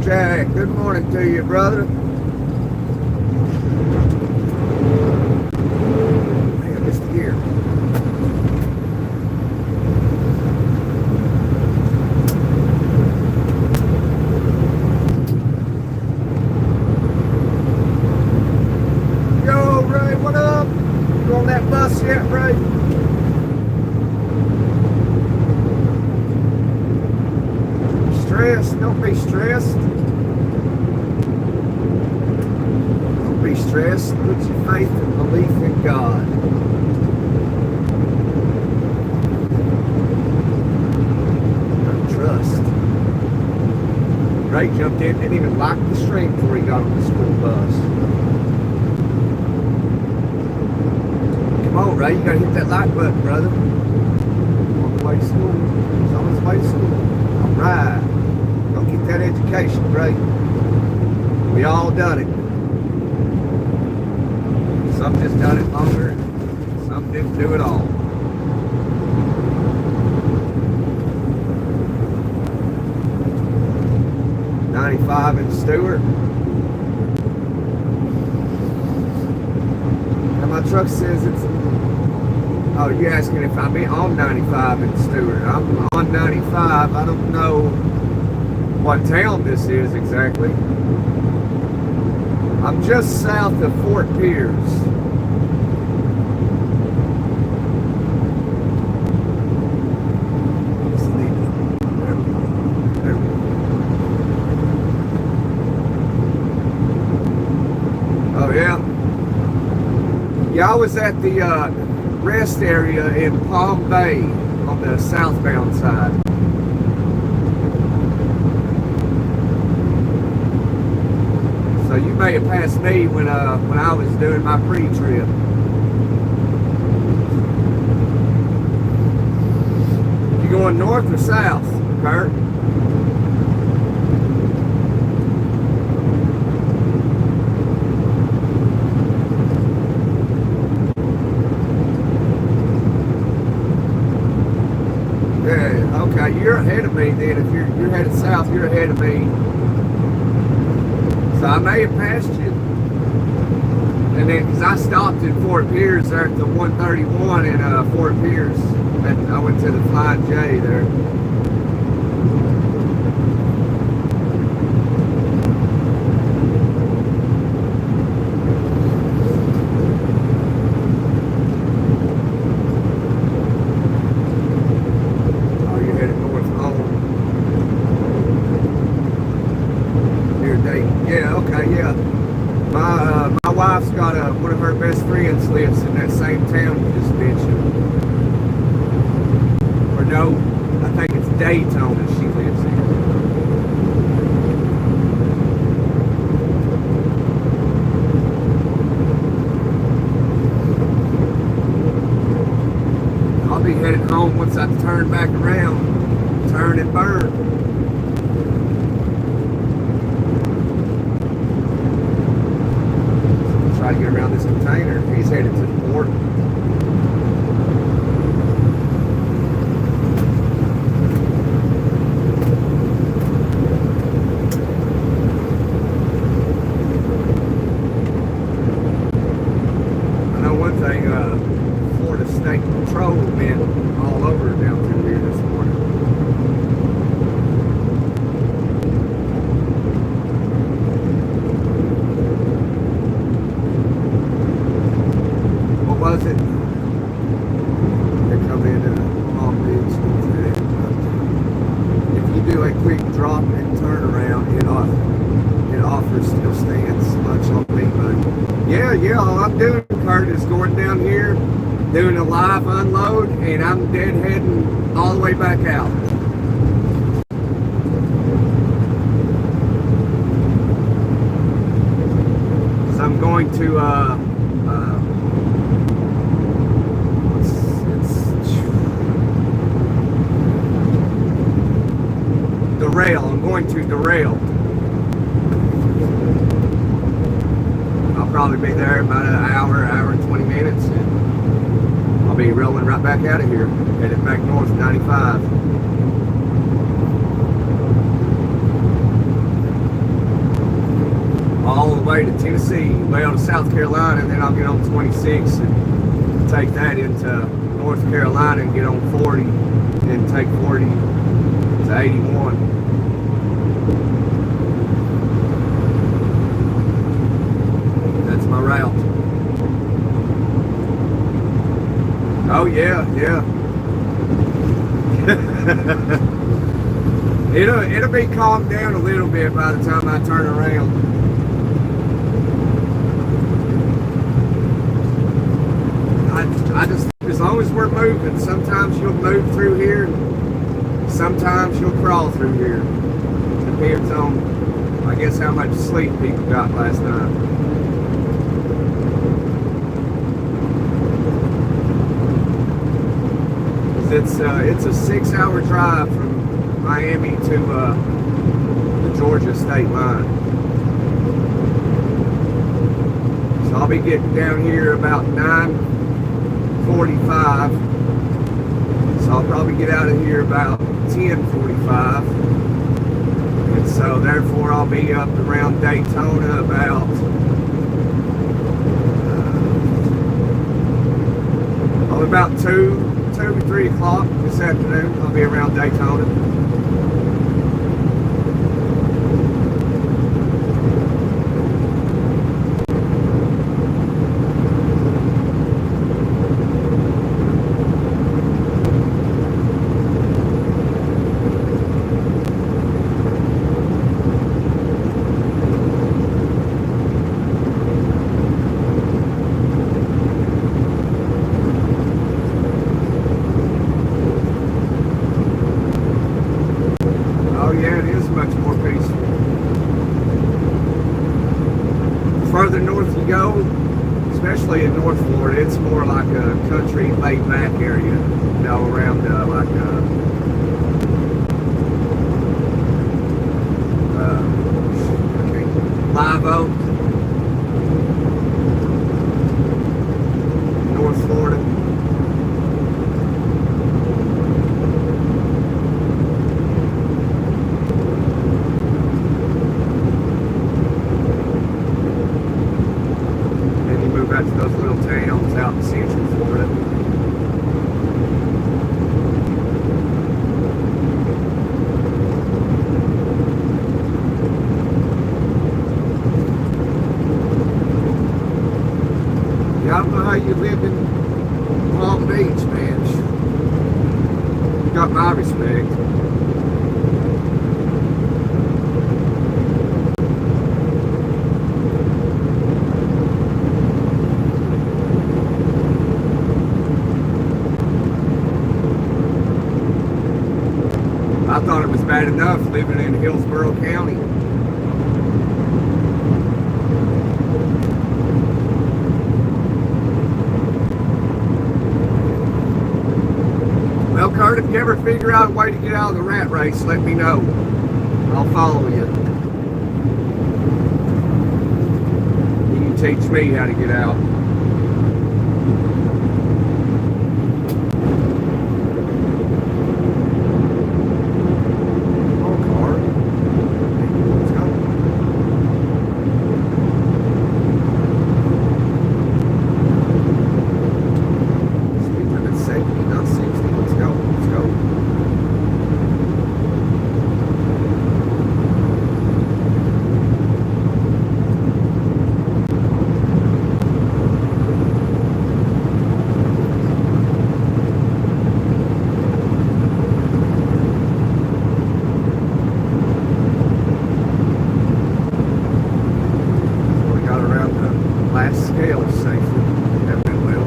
Jack, good morning to you, brother. Man, I missed the gear. Yo, Ray, what up? You on that bus yet, Ray? Don't be stressed. Don't be stressed. Put your faith and belief in God. Trust. Ray jumped in, didn't even lock the string before he got on the school bus. Come on, Ray, you gotta hit that like button, brother. On the way to school. He's on his way to school. All right. Go get that education, Ray. We all done it. Some just done it longer, some didn't do it all. '95 in Stewart. And my truck says it's... Oh, you're asking if I'm on 95 in Stewart. I'm on 95. I don't know what town this is exactly. I'm just south of Fort Pierce. Oh yeah. Yeah, I was at the rest area in Palm Bay on the southbound side. So you may have passed me when I was doing my pre-trip. You going north or south, Kurt? Yeah, okay, you're ahead of me then. If you're headed south, you're ahead of me. So I may have passed you. And then, because I stopped in Fort Pierce there at the 131 in Fort Pierce. And I went to the Flying J there. Oh, you're headed north home. Near Dayton. Yeah, okay, yeah. My wife's got one of her best friends lives in that same town you just mentioned. Or no, I think it's Daytona she lives in. I'll be headed home once I turn back around, turn and burn. Try to get around this container. He's headed to the port. I know one thing, Florida State Patrol men all over down through here this morning. Was it? They come in Palm Beach. If you do a quick drop and turn around, it offers still stands much on me, but yeah, all I'm doing, Kurt, is going down here, doing a live unload, and I'm dead heading all the way back out. So I'm going to Derail. I'm going to Derail. I'll probably be there about an hour and 20 minutes, and I'll be rolling right back out of here, headed back north 95. all the way to Tennessee, well to South Carolina, and then I'll get on 26 and take that into North Carolina and get on 40 and take 40 to 81. That's my route. Oh yeah, yeah. It'll be calmed down a little bit by the time I turn around. I just, as long as we're moving, sometimes you'll move through here, sometimes you'll crawl through here. Depends on, I guess, how much sleep people got last night. It's a 6-hour drive from Miami to the Georgia state line. So I'll be getting down here about 9:45. So I'll probably get out of here about 10:45. And so therefore I'll be up around Daytona about probably about 2 to 3 o'clock this afternoon. I'll be around Daytona. Further north you go, especially in North Florida, it's more like a country laid-back area, you know, around Live Oak, North Florida. To those little towns out in Central Florida. Yeah, I don't know how you live in Palm Beach, man. You got my respect. I thought it was bad enough living in Hillsborough County. Well, Kurt, if you ever figure out a way to get out of the rat race, let me know. I'll follow you. You can teach me how to get out. Scale safely. That went well.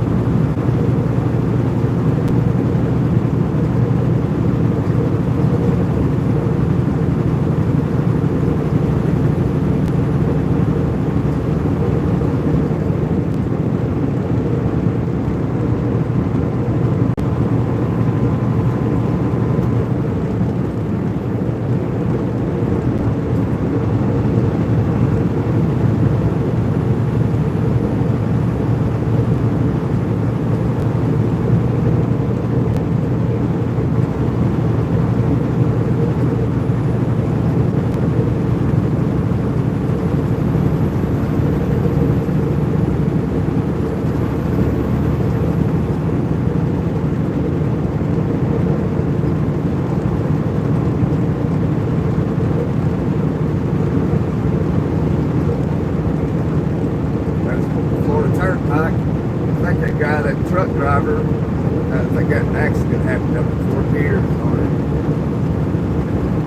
Turnpike. I think that guy, that truck driver, I think that accident happened up at Fort Pierce on it.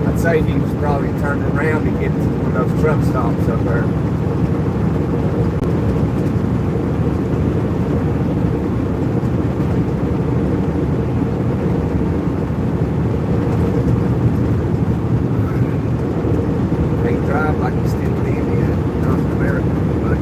I'd say he was probably turning around to get to one of those truck stops up there. They drive like he's still living in North America, but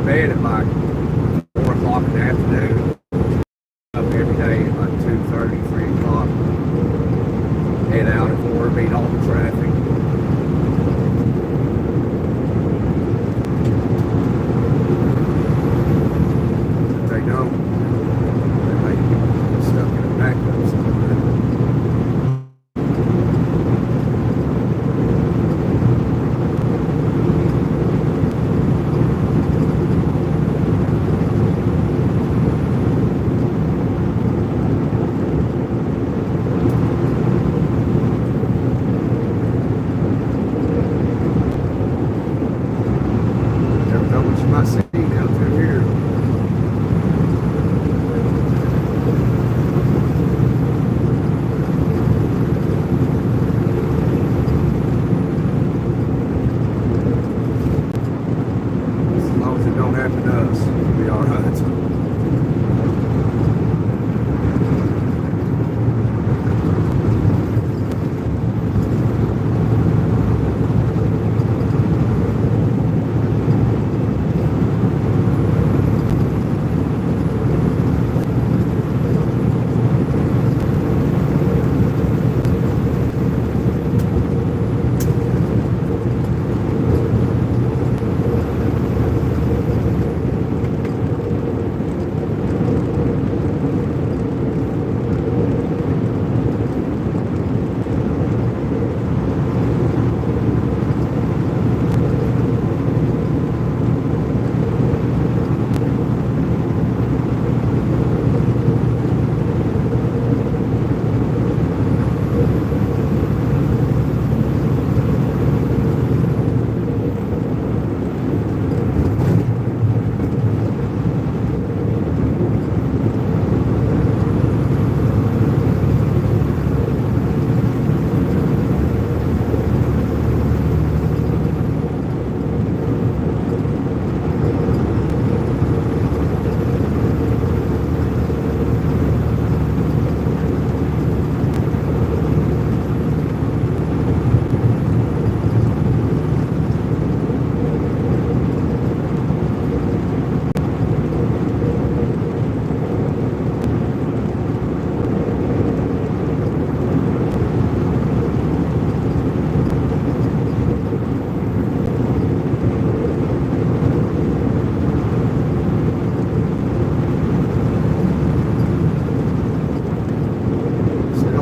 to bed at like 4 o'clock in the afternoon. Up every day at like 2:30, 3 o'clock. Head out at 4, beat all the traffic. If they don't, they might get stuck in a backup somewhere. I see down through here. As long as it don't happen to us, we'll be all right.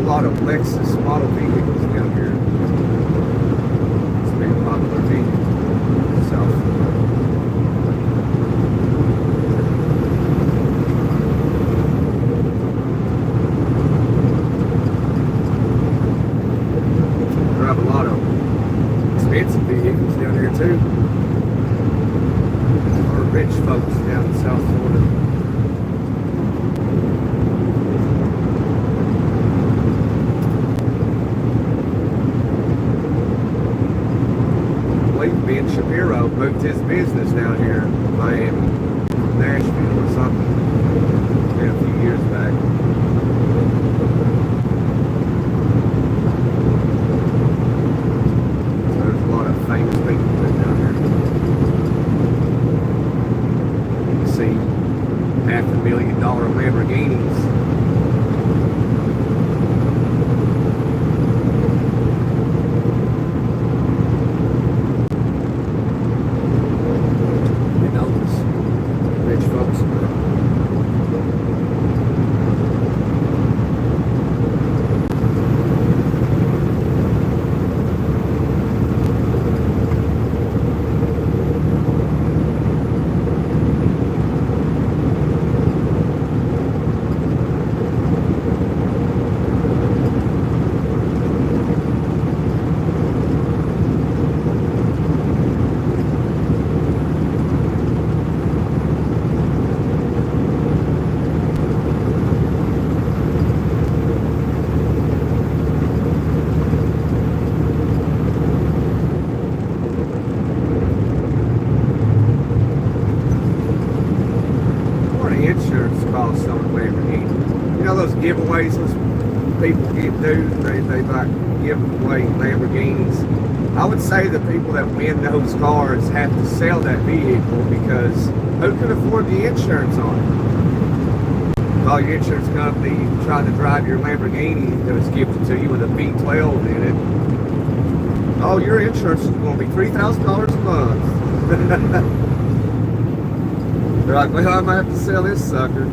Lot of Lexus model vehicles down here. It's been a popular vehicle in South Florida. Drive a lot of expensive vehicles down here too. Or rich folks down in South Florida. Ben Shapiro moved his business down here in Miami, Nashville or something, a few years back. So there's a lot of famous people down here. You see $500,000 Lamborghinis. Insurance costs on a Lamborghini. You know those giveaways those people do? They like give away Lamborghinis. I would say the people that win those cars have to sell that vehicle because Who can afford the insurance on it? Call your insurance company trying to drive your Lamborghini that was gifted to you with a V12 in it. Oh, your insurance is going to be $3,000 a month. They're like, well, I might have to sell this sucker.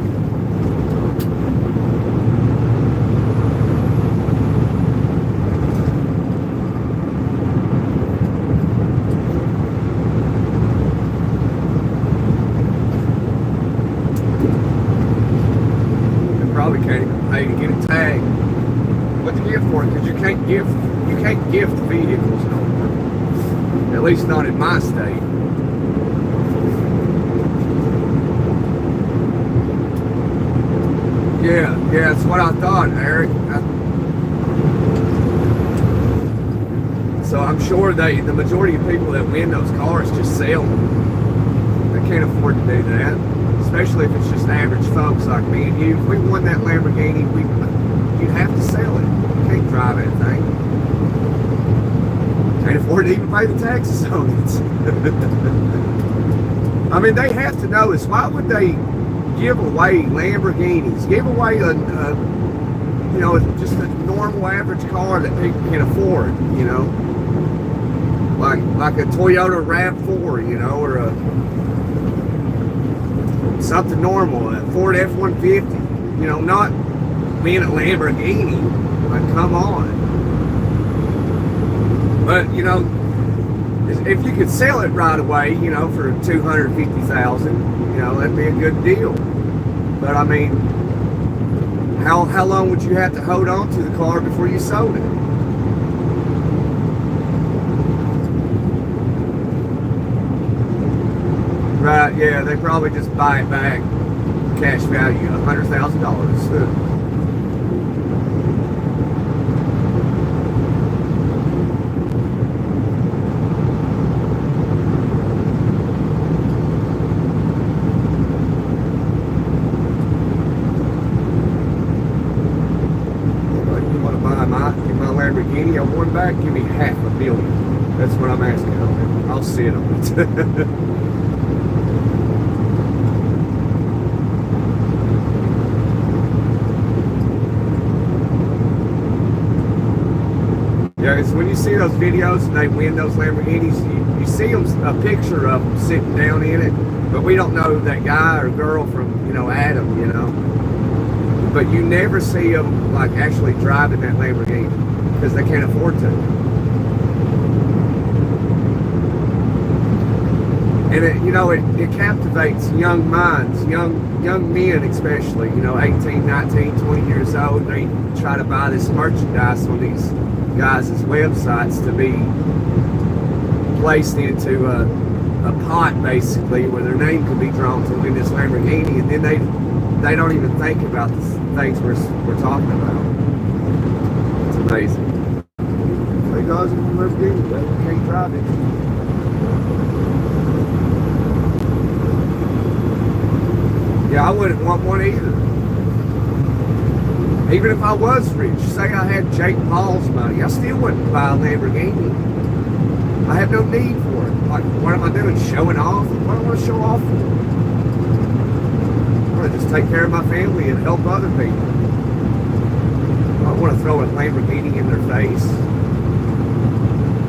Probably can't even pay to get a tag. What to gift for it? Because you can't gift vehicles no more. At least not in my state. Yeah, that's what I thought, Eric. So I'm sure the majority of people that win those cars just sell them. They can't afford to do that. Especially if it's just average folks like me and you. If we won that Lamborghini, you'd have to sell it. You can't drive that thing. Can't afford to even pay the taxes on it. I mean, they have to know this. Why would they give away Lamborghinis? Give away just a normal average car that people can afford, like a Toyota RAV4, or something normal, a Ford F-150, not being a Lamborghini. Like, come on. But, if you could sell it right away, for $250,000, that'd be a good deal. But I mean, how long would you have to hold on to the car before you sold it? Right, yeah, they probably just buy it back, cash value, $100,000. You want to buy my Lamborghini? I want back, give me $500,000. That's what I'm asking on it. I'll sit on it. Yeah, it's when you see those videos and they win those Lamborghinis, you see them, a picture of them sitting down in it, but we don't know that guy or girl from, Adam, But you never see them, like, actually driving that Lamborghini because they can't afford to. And it captivates young minds, young men especially, 18, 19, 20 years old. They try to buy this merchandise on these guys' websites to be placed into a pot, basically, where their name could be drawn to win this Lamborghini, and then they don't even think about the things we're talking about. It's amazing. Hey guys, in the Lamborghini, they can't drive it. Yeah, I wouldn't want one either. Even if I was rich, say I had Jake Paul's money, I still wouldn't buy a Lamborghini. I have no need for it. Like, what am I doing? Showing off? What do I want to show off for? I want to just take care of my family and help other people. I don't want to throw a Lamborghini in their face.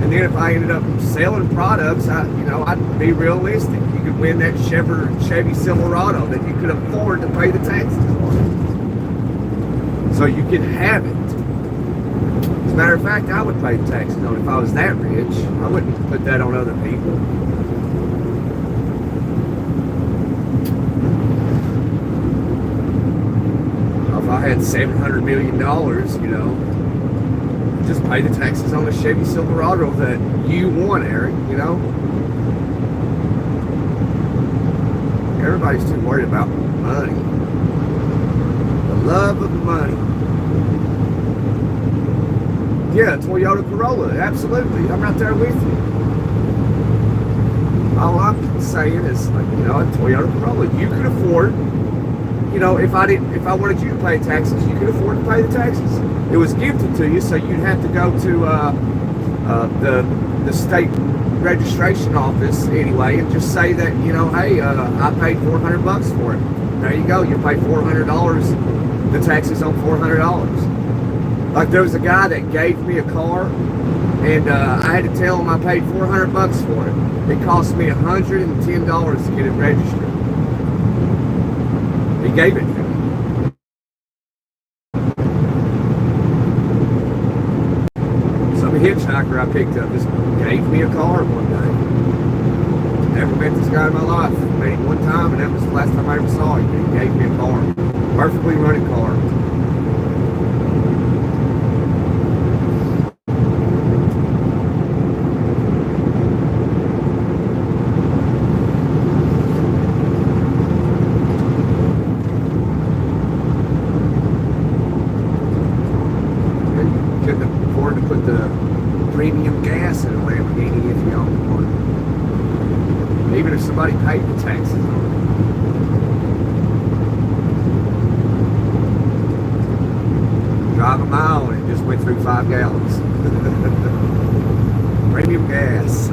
And then if I ended up selling products, I'd be realistic. You could win that Chevy Silverado that you could afford to pay the taxes on. So you can have it. As a matter of fact, I would pay the taxes on it if I was that rich. I wouldn't put that on other people. If I had $700 million, just pay the taxes on the Chevy Silverado that you won, Eric, Everybody's too worried about money. The love of money. Yeah, Toyota Corolla, absolutely. I'm right there with you. All I'm saying is, like, a Toyota Corolla, you could afford, if I wanted you to pay taxes, you could afford to pay the taxes. It was gifted to you, so you'd have to go to the state registration office anyway, and just say that, you know, hey, I paid $400 for it. There you go. You pay $400. The taxes on $400. Like there was a guy that gave me a car, and I had to tell him I paid $400 for it. It cost me $110 to get it registered. He gave it to me. Some hitchhiker I picked up just gave me a car one day. Never met this guy in my life. Met him one time, and that was the last time I ever saw him. He gave me a car. Perfectly running car. Premium gas in a Lamborghini if you own one. Even if somebody paid the taxes on it. Drive a mile and it just went through 5 gallons. Premium gas.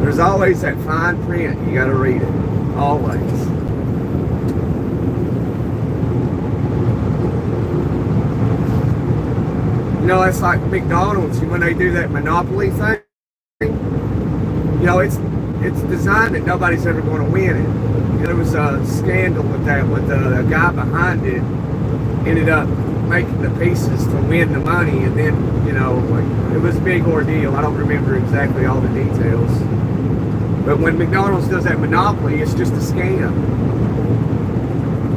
There's always that fine print. You gotta read it. Always. You know, it's like McDonald's when they do that Monopoly thing. You know, it's designed that nobody's ever going to win it. You know, there was a scandal with that, with the guy behind it ended up making the pieces to win the money, and then, you know, like, it was a big ordeal. I don't remember exactly all the details. But when McDonald's does that Monopoly, it's just a scam.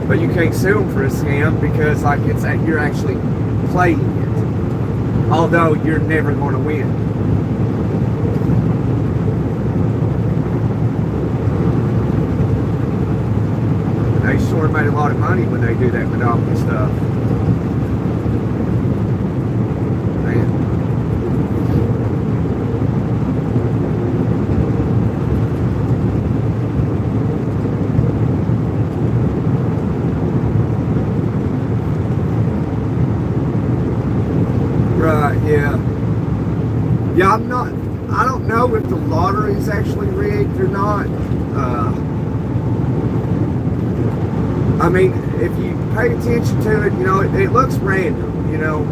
But you can't sue them for a scam because, like, it's you're actually playing it. Although you're never going to win. They sure made a lot of money when they do that Monopoly stuff. Man. Right, yeah. Yeah, I don't know if the lottery is actually rigged or not. I mean, if you pay attention to it, you know, it looks random, you know.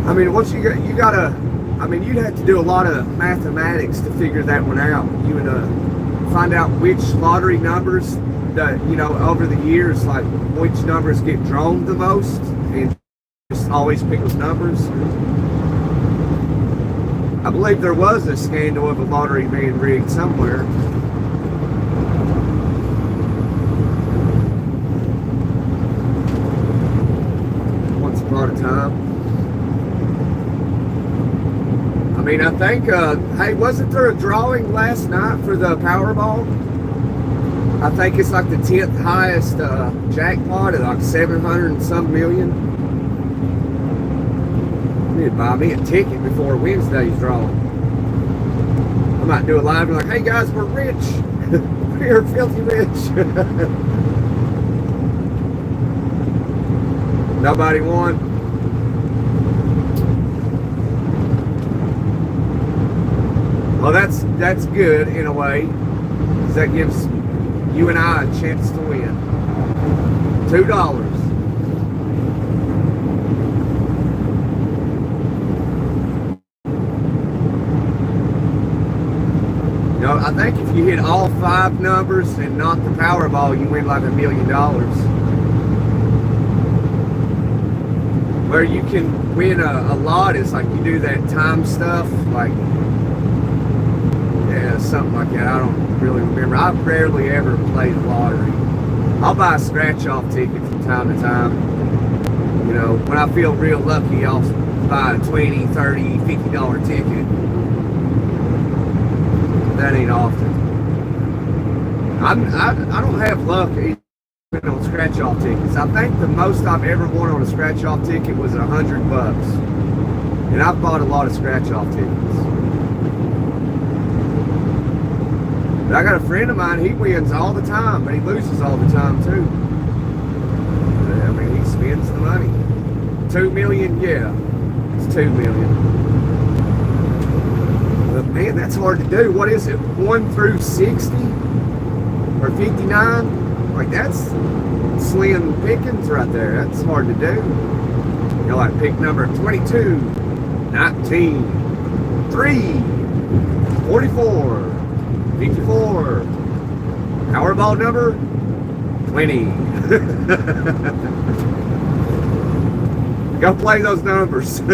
I mean, once you'd have to do a lot of mathematics to figure that one out. You would find out which lottery numbers that, you know, over the years, like which numbers get drawn the most, and just always pick those numbers. I believe there was a scandal of a lottery being rigged somewhere. Once upon a time. I mean, I think, hey, wasn't there a drawing last night for the Powerball? I think it's like the 10th highest jackpot at like 700 and some million. I need to buy me a ticket before Wednesday's draw. I might do a live and like, hey guys, we're rich. We're filthy rich. Nobody won. Well, that's good in a way, because that gives you and I a chance to win. $2. You know, I think if you hit all 5 numbers and not the Powerball, you win like $1 million. Where you can win a lot is like you do that time stuff, like, yeah, something like that. I don't really remember. I rarely ever played the lottery. I'll buy a scratch-off ticket from time to time. You know, when I feel real lucky, I'll buy a $20, $30, $50 ticket. That ain't often. I don't have luck even on scratch-off tickets. I think the most I've ever won on a scratch-off ticket was $100. And I've bought a lot of scratch-off tickets. But I got a friend of mine, he wins all the time, but he loses all the time too. spends the money. 2 million, yeah, it's 2 million. But man, that's hard to do. What is it? 1 through 60 or 59? Like that's slim pickings right there. That's hard to do. You know, like pick number 22, 19, 3, 44, 54. Powerball number 20. Go play those numbers. What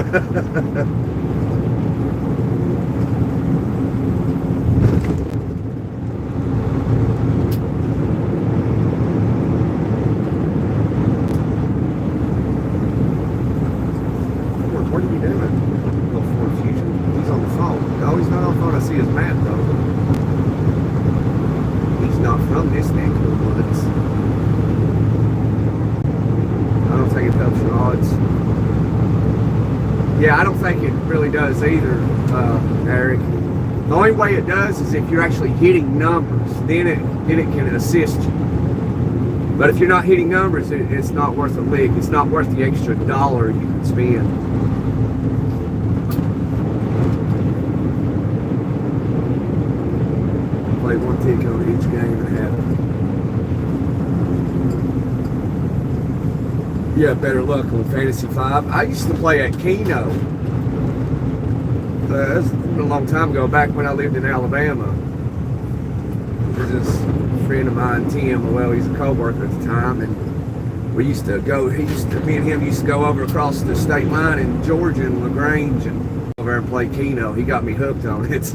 are you doing? Little Ford Fusion. He's on the phone. No, he's not on the phone. I see his map though. He's not from this neck of the woods. I don't think it helps your odds. Yeah, I don't think it really does either, Eric. The only way it does is if you're actually hitting numbers, then it can assist you. But if you're not hitting numbers, it's not worth a lick. It's not worth the extra dollar you can spend. Play one tick on each game and have it. Yeah, better luck on Fantasy 5. I used to play at Keno. That's a long time ago, back when I lived in Alabama. There's this friend of mine, Tim. Well, he's a co-worker at the time, and we used to go. Me and him used to go over across the state line in Georgia and LaGrange, and over there and play Keno. He got me hooked on it.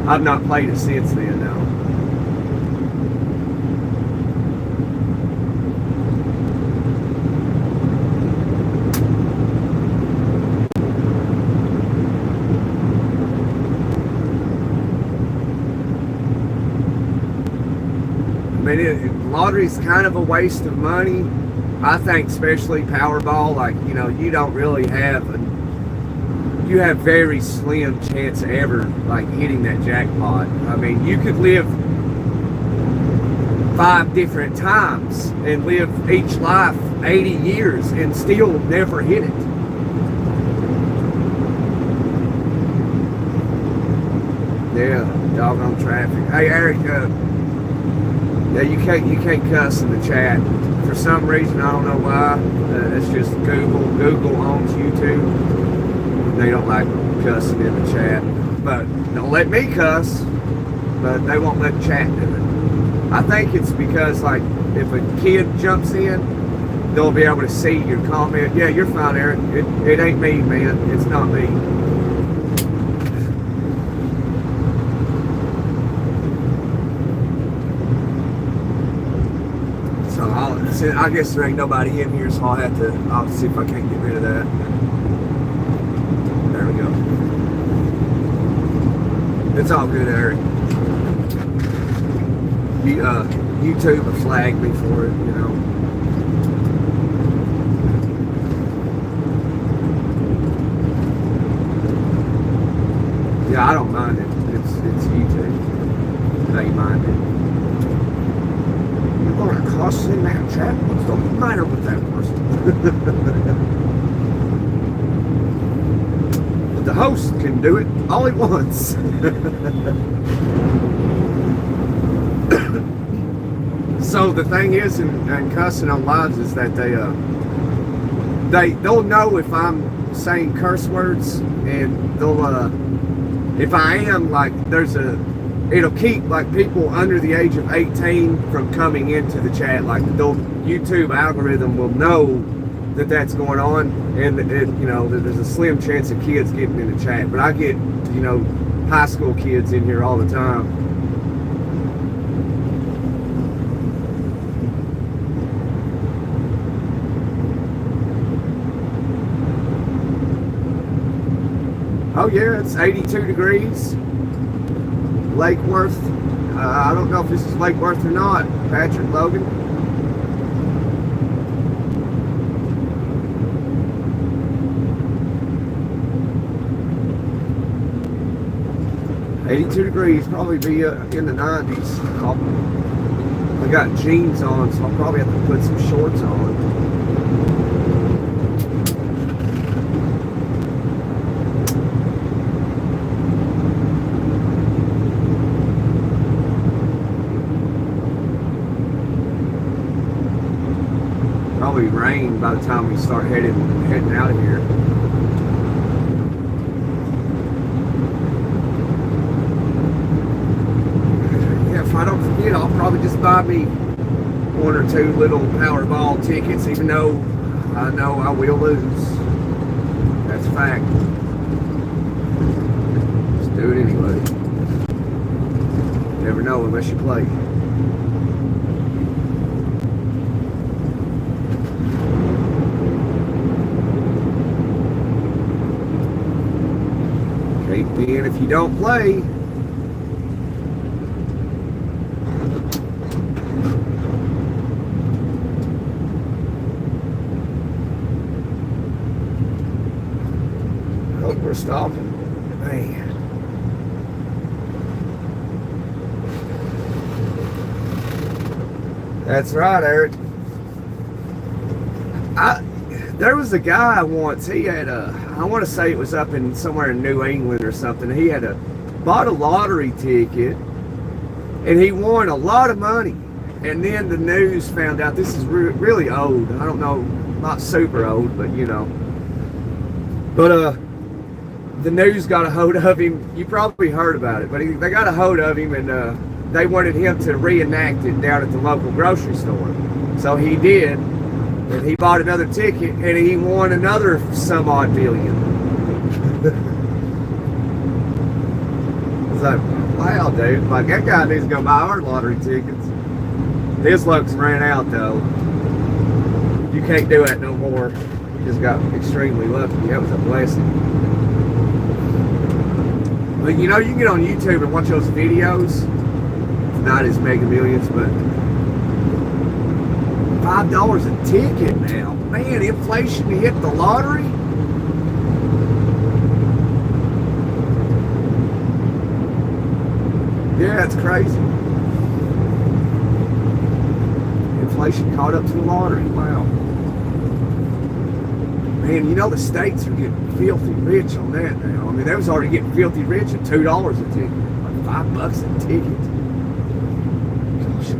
I've not played it since then, though. I mean, lottery's kind of a waste of money. I think, especially Powerball, like, you know, you don't really have you have very slim chance of ever like hitting that jackpot. I mean, you could live 5 different times and live each life 80 years and still never hit it. Yeah, doggone traffic. Hey, Eric, yeah, you can't cuss in the chat. For some reason, I don't know why. It's just Google. Google owns YouTube. They don't like cussing in the chat. But don't let me cuss. But they won't let chat do it. I think it's because, like, if a kid jumps in, they'll be able to see your comment. Yeah, you're fine, Eric. It ain't me, man. It's not me. So I guess there ain't nobody in here, so I'll see if I can't get rid of that. There we go. It's all good, Eric. YouTube will flag me for it, you know. Yeah, I don't mind it. It's YouTube. They mind it. You're gonna cuss in that chat? What's the matter with that person? But the host can do it all he wants. So the thing is, in cussing on lives is that they'll know if I'm saying curse words, and they'll if I am, like, it'll keep like people under the age of 18 from coming into the chat. Like, the YouTube algorithm will know that that's going on, and you know, there's a slim chance of kids getting in the chat. But I get, you know, high school kids in here all the time. Oh yeah, it's 82 degrees. Lake Worth. I don't know if this is Lake Worth or not. Patrick Logan. 82 degrees, probably be in the 90s. I got jeans on, so I'll probably have to put some shorts on. Probably rain by the time we start heading out of here. If I don't forget, I'll probably just buy me one or two little Powerball tickets, even though I know I will lose. That's a fact. Just do it anyway. Never know unless you play. Can't win if you don't play. We're stopping. Man. That's right, Eric. There was a guy once, he had I want to say it was up in somewhere in New England or something. He had bought a lottery ticket and he won a lot of money. And then the news found out, this is really old. I don't know, not super old, but you know. But the news got a hold of him. You probably heard about it, but they got a hold of him and they wanted him to reenact it down at the local grocery store. So he did, and he bought another ticket and he won another some odd billion. It's like, wow, dude, like that guy needs to go buy our lottery tickets. His luck's ran out though. You can't do that no more. You just got extremely lucky. That was a blessing. But you know, you can get on YouTube and watch those videos. It's not as Mega Millions, but $5 a ticket now. Man, inflation to hit the lottery. Yeah, it's crazy. Inflation caught up to the lottery. Wow. Man, you know the states are getting filthy rich on that now. I mean, they was already getting filthy rich at $2 a ticket, like $5 a ticket. Gosh,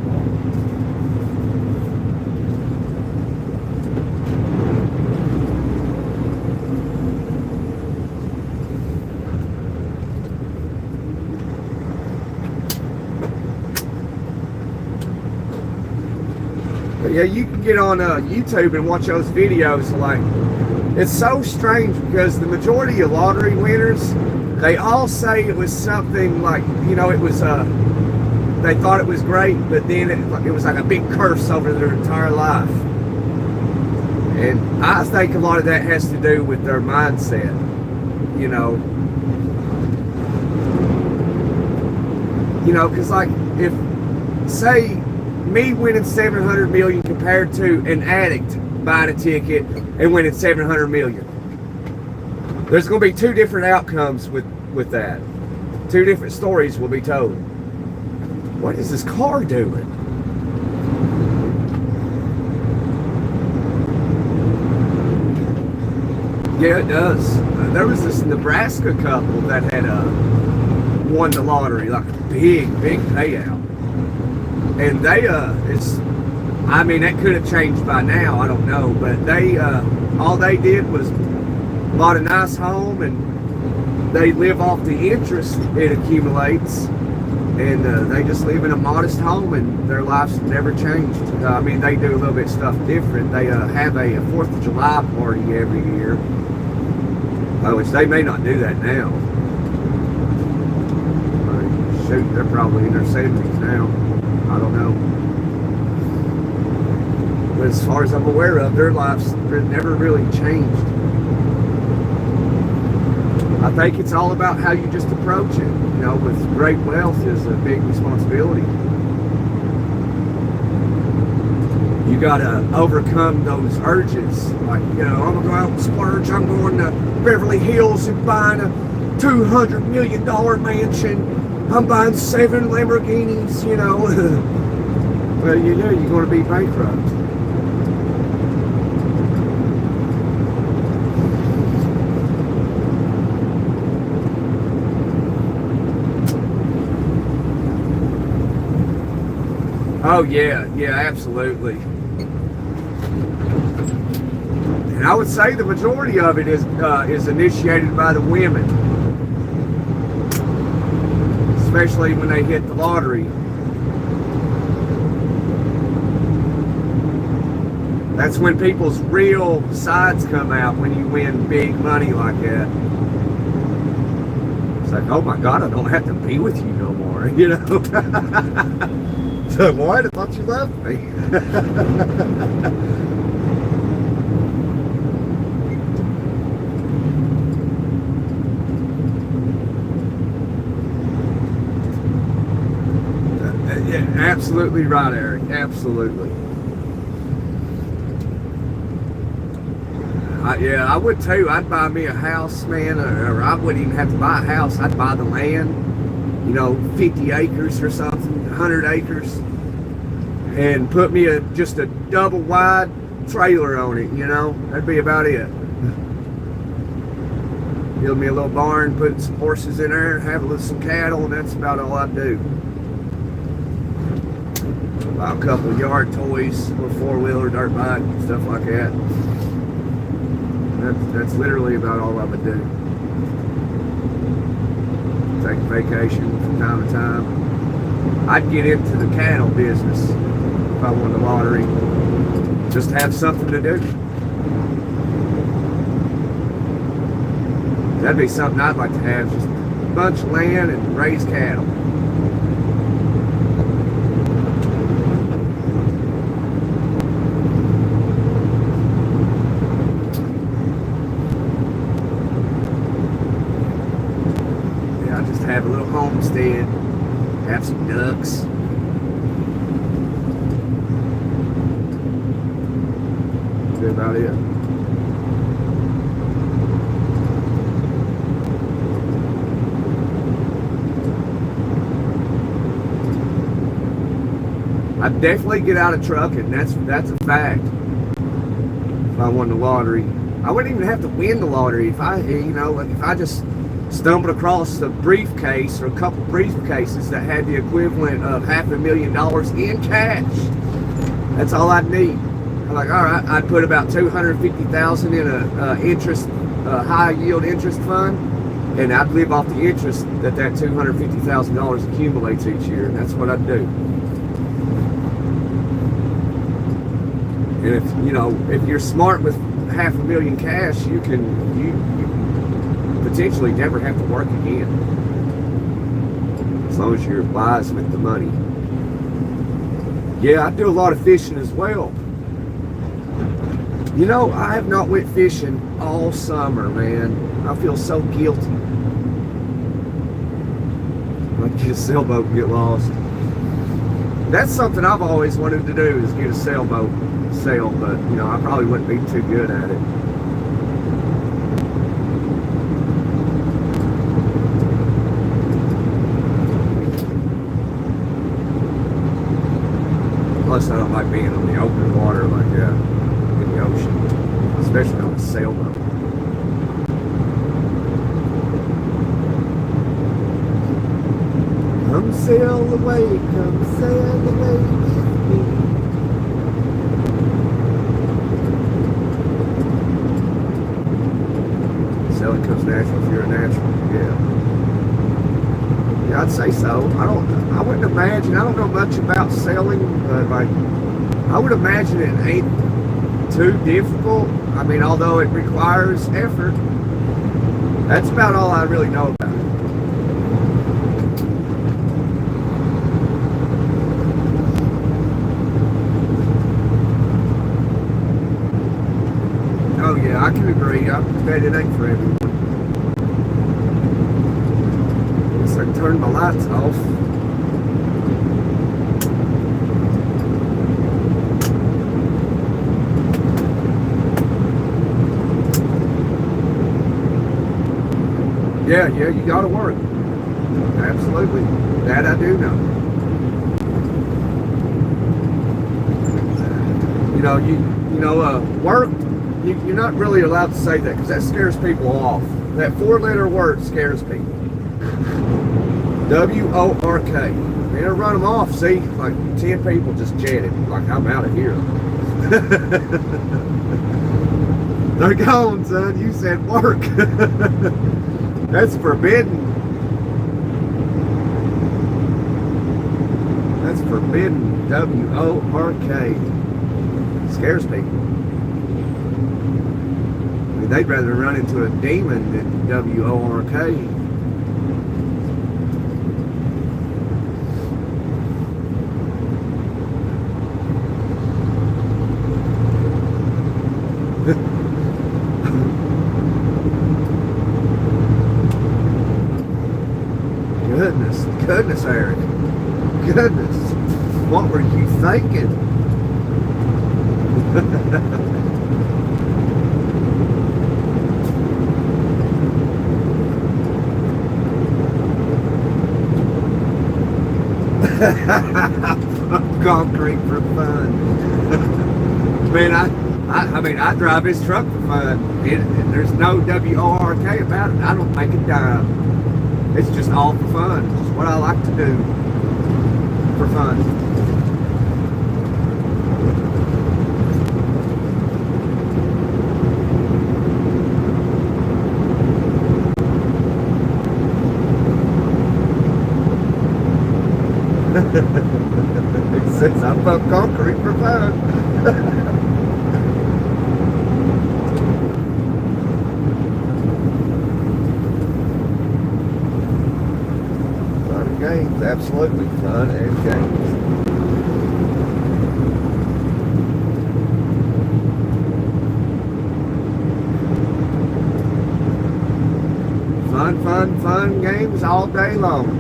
but yeah, you can get on YouTube and watch those videos. Like, it's so strange because the majority of lottery winners, they all say it was something like, you know, it was they thought it was great, but then it was like a big curse over their entire life. And I think a lot of that has to do with their mindset, you know. You know, because like, if, say, me winning $700 million compared to an addict buying a ticket and winning $700 million. There's going to be two different outcomes with that. Two different stories will be told. What is this car doing? Yeah, it does. There was this Nebraska couple that had won the lottery, like a big payout. And they, I mean, that could have changed by now, I don't know, but they, all they did was bought a nice home and they live off the interest it accumulates, and they just live in a modest home and their lives never changed. I mean, they do a little bit of stuff different. They have a 4th of July party every year, which they may not do that now. Shoot, they're probably in their 70s now. I don't know. But as far as I'm aware of, their lives never really changed. I think it's all about how you just approach it. You know, with great wealth is a big responsibility. You gotta overcome those urges. Like, you know, I'm gonna go out and splurge. I'm going to Beverly Hills and buying a $200 million mansion. I'm buying 7 Lamborghinis, you know. Well, you know you're going to be bankrupt. Oh yeah, absolutely. And I would say the majority of it is initiated by the women, especially when they hit the lottery. That's when people's real sides come out, when you win big money like that. It's like, oh my God, I don't have to be with you no more, you know. So what? I thought you loved me. Yeah, absolutely right, Eric. Absolutely. I would too. I'd buy me a house, man, or I wouldn't even have to buy a house. I'd buy the land, you know, 50 acres or something, 100 acres, and put me just a double wide trailer on it, you know. That'd be about it. Build me a little barn, put some horses in there, have some cattle, and that's about all I'd do. Buy a couple of yard toys, or 4-wheeler, dirt bike, stuff like that. That's literally about all I would do. Take a vacation from time to time. I'd get into the cattle business if I won the lottery. Just have something to do. That'd be something I'd like to have, just a bunch of land and raise cattle. Have a little homestead, have some ducks. That's about it. I'd definitely get out of trucking. That's a fact. If I won the lottery, I wouldn't even have to win the lottery. If I, you know, like if I just stumbled across a briefcase or a couple briefcases that had the equivalent of $500,000 in cash. That's all I'd need. I'm like, all right, I'd put about $250,000 in a high yield interest fund, and I'd live off the interest that $250,000 accumulates each year. And that's what I'd do. And if you're smart with $500,000 cash, you potentially never have to work again, as long as you're wise with the money. Yeah, I do a lot of fishing as well. You know, I have not went fishing all summer, man. I feel so guilty. I'd get a sailboat and get lost. That's something I've always wanted to do, is get a sailboat and sail, but you know, I probably wouldn't be too good at it. Plus, I don't like being on the open water like that, in the ocean, especially on a sailboat. Come sail away with me. Sailing comes natural if you're a natural, yeah. Yeah, I'd say so. I wouldn't imagine, I don't know much about sailing, but like, I would imagine it ain't too difficult. I mean, although it requires effort. That's about all I really know about it. Oh yeah, I can agree. I bet it ain't for everyone. I turned my lights off. Yeah, you got to work. Absolutely. That I do know. Work, you're not really allowed to say that because that scares people off. That 4-letter word scares people. W-O-R-K. It'll run them off. See, like 10 people just jetted. Like, I'm out of here. They're gone, son. You said work. That's forbidden. That's forbidden. W-O-R-K. Scares people. I mean, they'd rather run into a demon than W-O-R-K. Goodness, Eric. Goodness. What were you thinking? Concrete for fun. Man, I drive his truck for fun. There's no W-O-R-K about it. I don't make a dime. It's just all for fun. It's what I like to do for fun. It says I pump concrete for fun. Games, absolutely fun and games. Fun games all day long.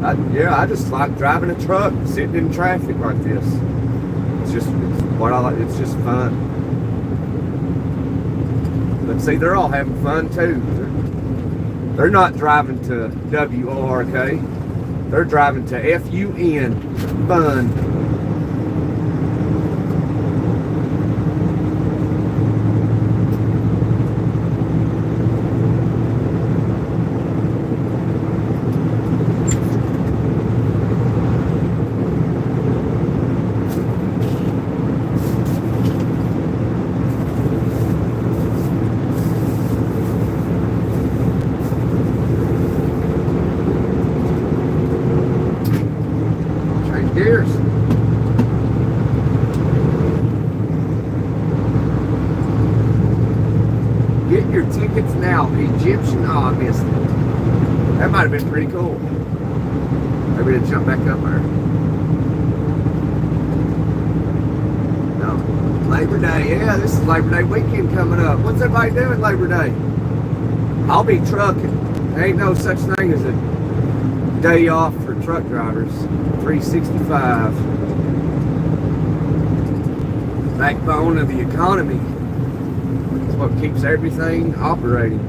I just like driving a truck, sitting in traffic like this. It's what I like. It's just fun. But see, they're all having fun too. They're not driving to W-O-R-K. They're driving to F-U-N, fun. Cheers. Get your tickets now. Egyptian. Oh, I missed it. That might have been pretty cool. Maybe to jump back up there. No. Labor Day. Yeah, this is Labor Day weekend coming up. What's everybody doing Labor Day? I'll be trucking. There ain't no such thing as a day off for truck drivers. 365. Backbone of the economy. It's what keeps everything operating.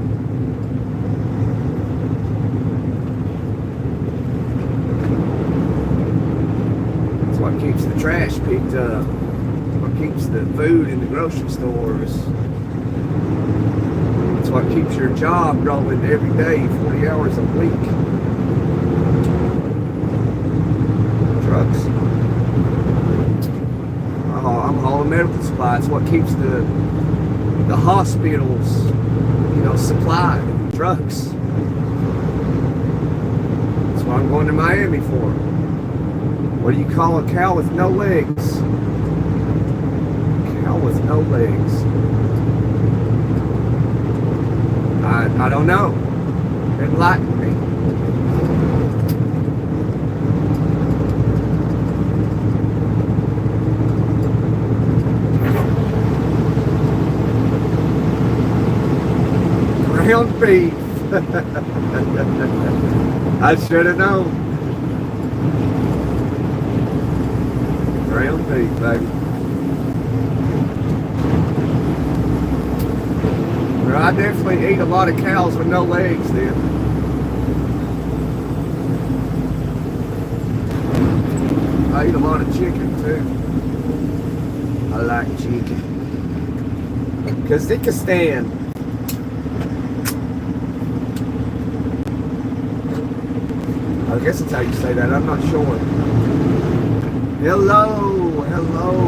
It's what keeps the trash picked up. What keeps the food in the grocery stores. It's what keeps your job rolling every day, 40 hours a week. Trucks. I'm hauling medical supplies. What keeps the hospitals, supplied. Trucks. That's what I'm going to Miami for. What do you call a cow with no legs? Cow with no legs. I don't know. Enlighten me. Ground beef. I should have known. Ground beef, baby. I definitely eat a lot of cows with no legs then. I eat a lot of chicken too. I like chicken. Kazakhstan. I guess that's how you say that. I'm not sure. Hello, hello.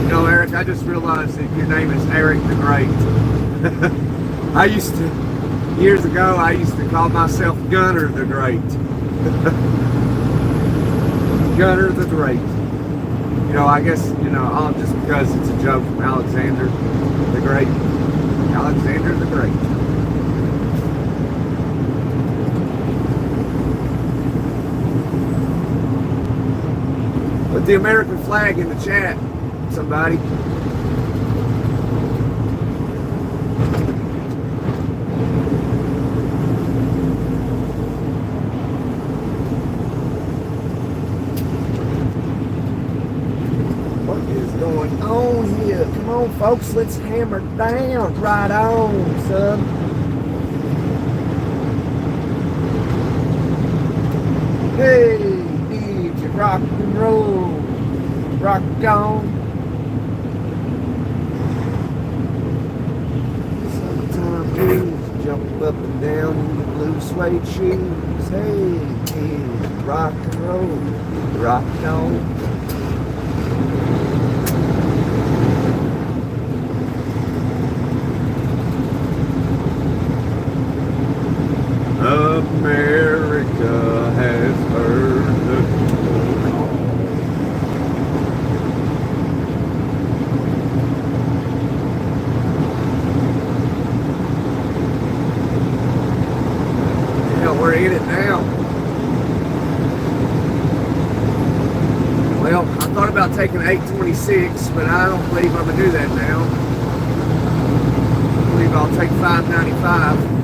You know, Eric, I just realized that your name is Eric the Great. I used to, years ago, I used to call myself Gunner the Great. Gunner the Great. You know, I guess, you know, just because it's a joke from Alexander the Great. Alexander the Great. Put the American flag in the chat, somebody. Come on, folks, let's hammer down. Right on, son. Hey, did you rock and roll? Rock on. Summertime blues, jump up and down in your blue suede shoes. Hey, kids, rock and roll. Rock on. America has heard the call. Yeah, we're in it now. Well, I thought about taking 826, but I don't believe I'm going to do that now. I believe I'll take 595.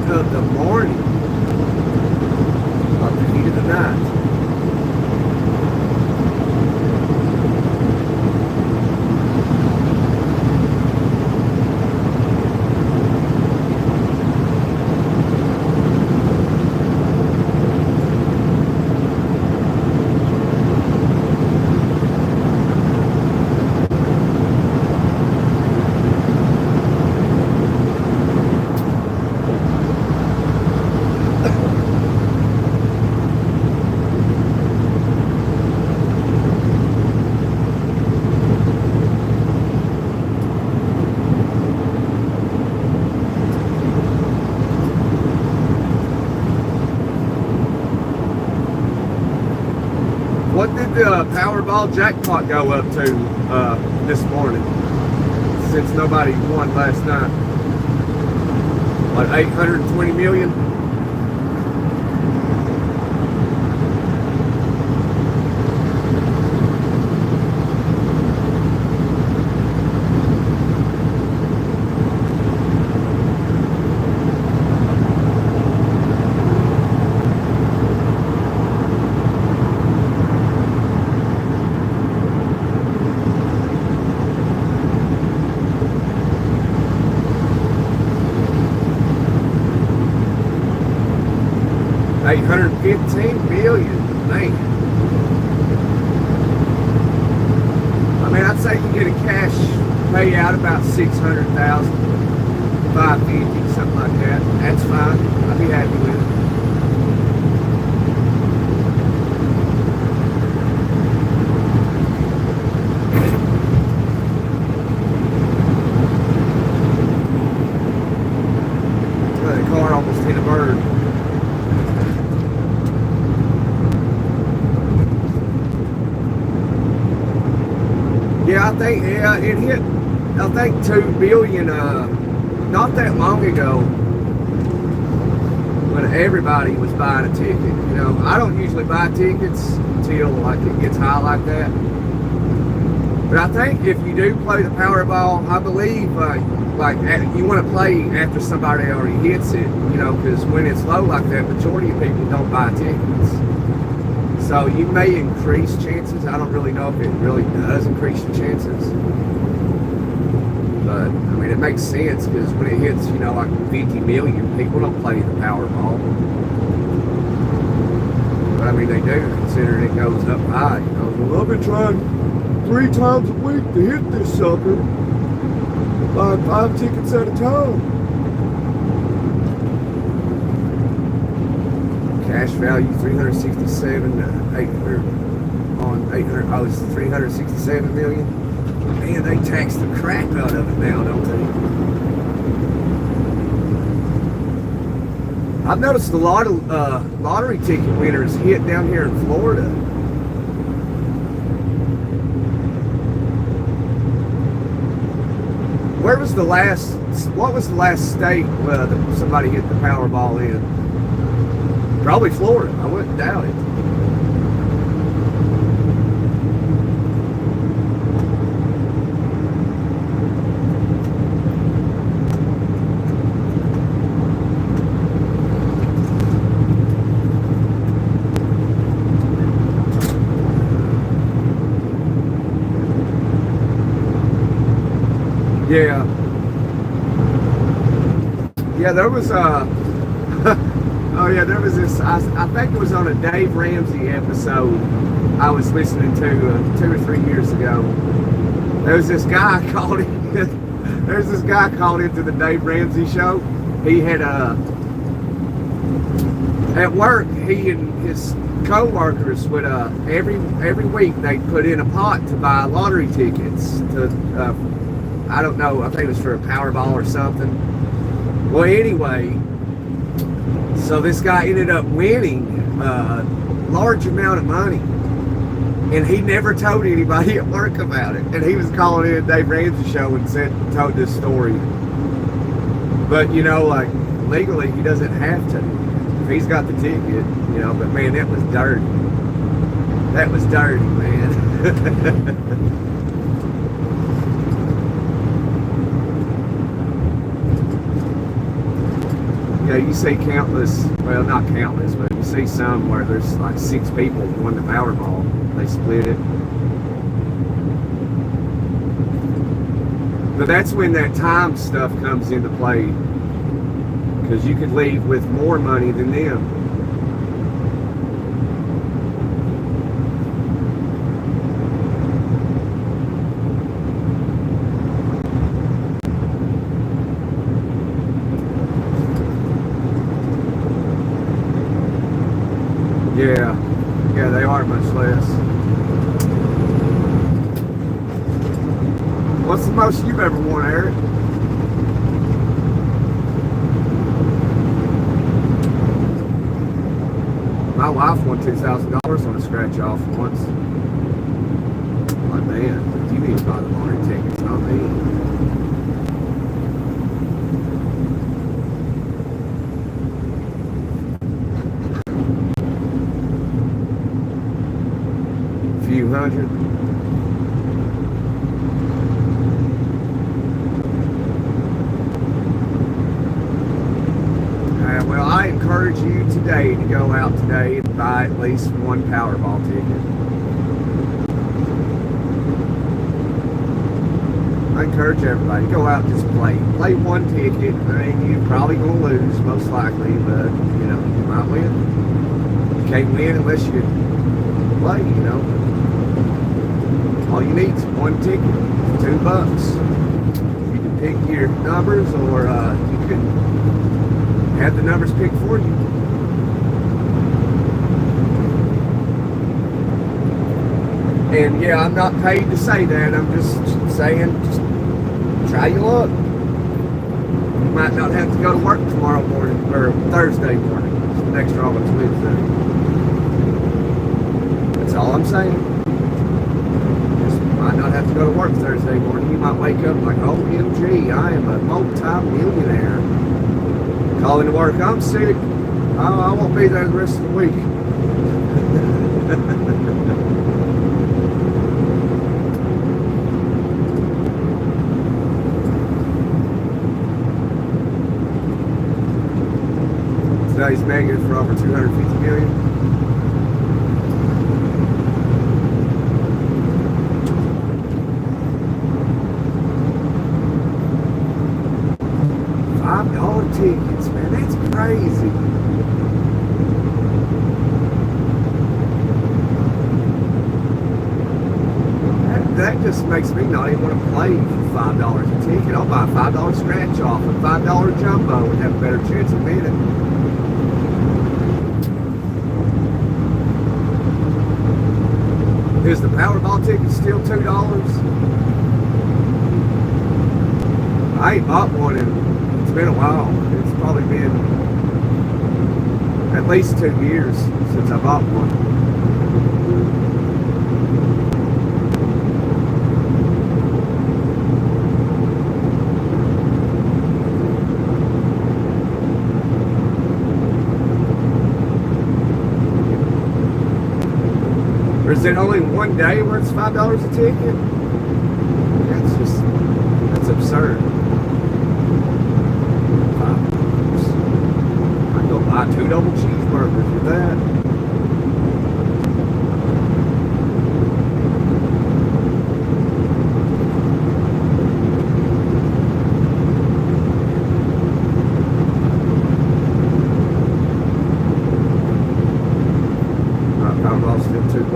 Of the morning, of the heat of the night. What did the Powerball jackpot go up to this morning? Since nobody won last night. What, 820 million? $815 billion, man. I mean, I'd say you get a cash payout about 600,000, 550, something like that. That's fine. I'd be happy with it. Yeah, it hit, I think 2 billion, not that long ago, when everybody was buying a ticket. You know, I don't usually buy tickets until like it gets high like that. But I think if you do play the Powerball, I believe you want to play after somebody already hits it, you know, because when it's low like that, majority of people don't buy tickets. So you may increase chances. I don't really know if it really does increase your chances. But, I mean, it makes sense because when it hits, you know, like 50 million, people don't play the Powerball. But, I mean, they do, considering it goes up high. You know, well, I've been trying 3 times a week to hit this sucker. Buy 5 tickets at a time. Cash value 367, 800 on 800. Oh, it's 367 million. Man, they tax the crap out of it now, don't they? I've noticed a lot of lottery ticket winners hit down here in Florida. What was the last state that somebody hit the Powerball in? Probably Florida. I wouldn't doubt it. Yeah, there was oh yeah, there was this, I think it was on a Dave Ramsey episode I was listening to 2 or 3 years ago. There was this guy called in, there's this guy called into the Dave Ramsey show. He had at work, he and his co-workers would every week they'd put in a pot to buy lottery tickets to I don't know, I think it was for a Powerball or something. Well, anyway, so this guy ended up winning a large amount of money, and he never told anybody at work about it. And he was calling in Dave Ramsey show and told this story. But you know, like legally, he doesn't have to. If he's got the ticket, you know. But man, that was dirty. That was dirty, man. Yeah, you see countless, well, not countless, but you see some where there's like 6 people who won the Powerball. They split it. But that's when that time stuff comes into play, because you could leave with more money than them. Yeah, they are much less. What's the most you've ever won, Eric? My wife won $2,000 on a scratch off once. Like, man, you need to buy the lottery tickets, not me. Few hundred. Well, I encourage you today to go out today and buy at least one Powerball ticket. I encourage everybody, go out and just play. Play one ticket. I mean, you're probably going to lose, most likely, but, you know, you might win. You can't win unless you play, you know. All you need is one ticket, $2. You can pick your numbers, or you can have the numbers picked for you. And yeah, I'm not paid to say that. I'm just saying, just try your luck. You might not have to go to work tomorrow morning, or Thursday morning. Next draw is Wednesday. That's all I'm saying. Might not have to go to work Thursday morning. You might wake up like, OMG, I am a multi-millionaire. Calling to work, I'm sick. I won't be there the rest of the week. Today's negative for over 250 million. $5 tickets, man, that's crazy. That just makes me not even want to play for $5 a ticket. I'll buy a $5 scratch off, a $5 jumbo, and have a better chance of winning. Is the Powerball ticket still $2? I ain't bought one in, it's been a while. It's probably been at least 2 years since I bought one. Or is it only one day where it's $5 a ticket? That's absurd. $5. I can go buy 2 double cheeseburgers with that. Powerball's still $2.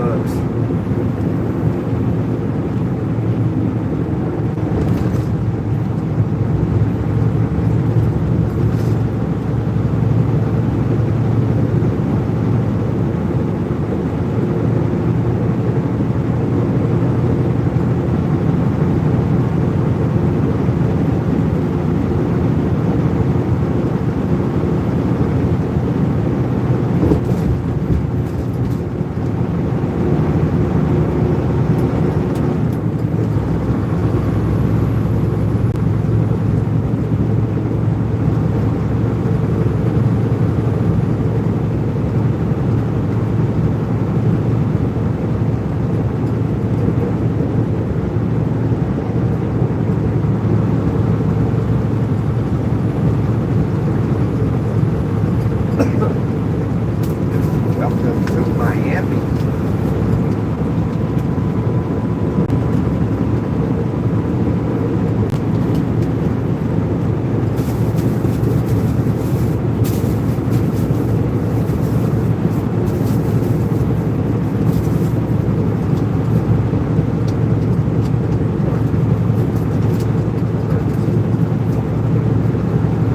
Welcome to Miami.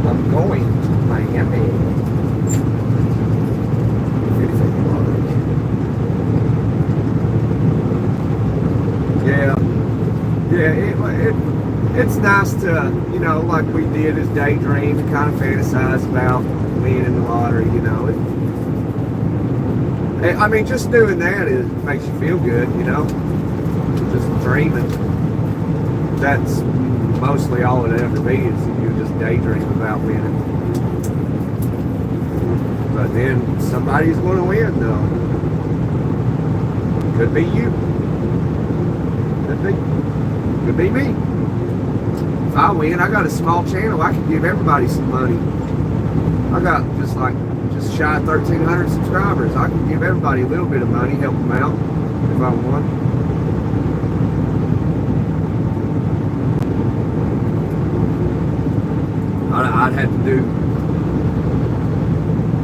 I'm going to Miami. It's nice to, you know, like we did as daydream, to kind of fantasize about winning the lottery, you know. I mean, just doing that makes you feel good, you know. Just dreaming. That's mostly all it ever be, is you just daydream about winning. But then somebody's going to win, though. Could be you. Could be me. If I win, I got a small channel. I can give everybody some money. I got just shy of 1,300 subscribers. I can give everybody a little bit of money, help them out if I won.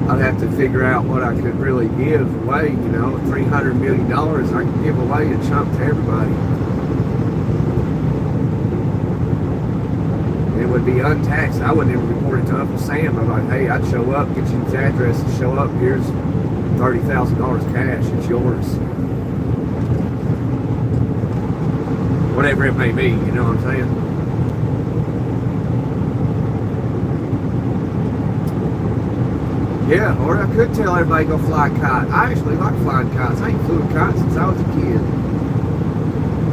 I'd have to figure out what I could really give away. You know, $300 million, I could give away a chunk to everybody. It would be untaxed. I wouldn't even report it to Uncle Sam. I'm like, hey, I'd show up, get you his address, and show up. Here's $30,000 cash. It's yours. Whatever it may be, you know what I'm saying? Yeah, or I could tell everybody to go fly a kite. I actually like flying kites. I ain't flew a kite since I was a kid.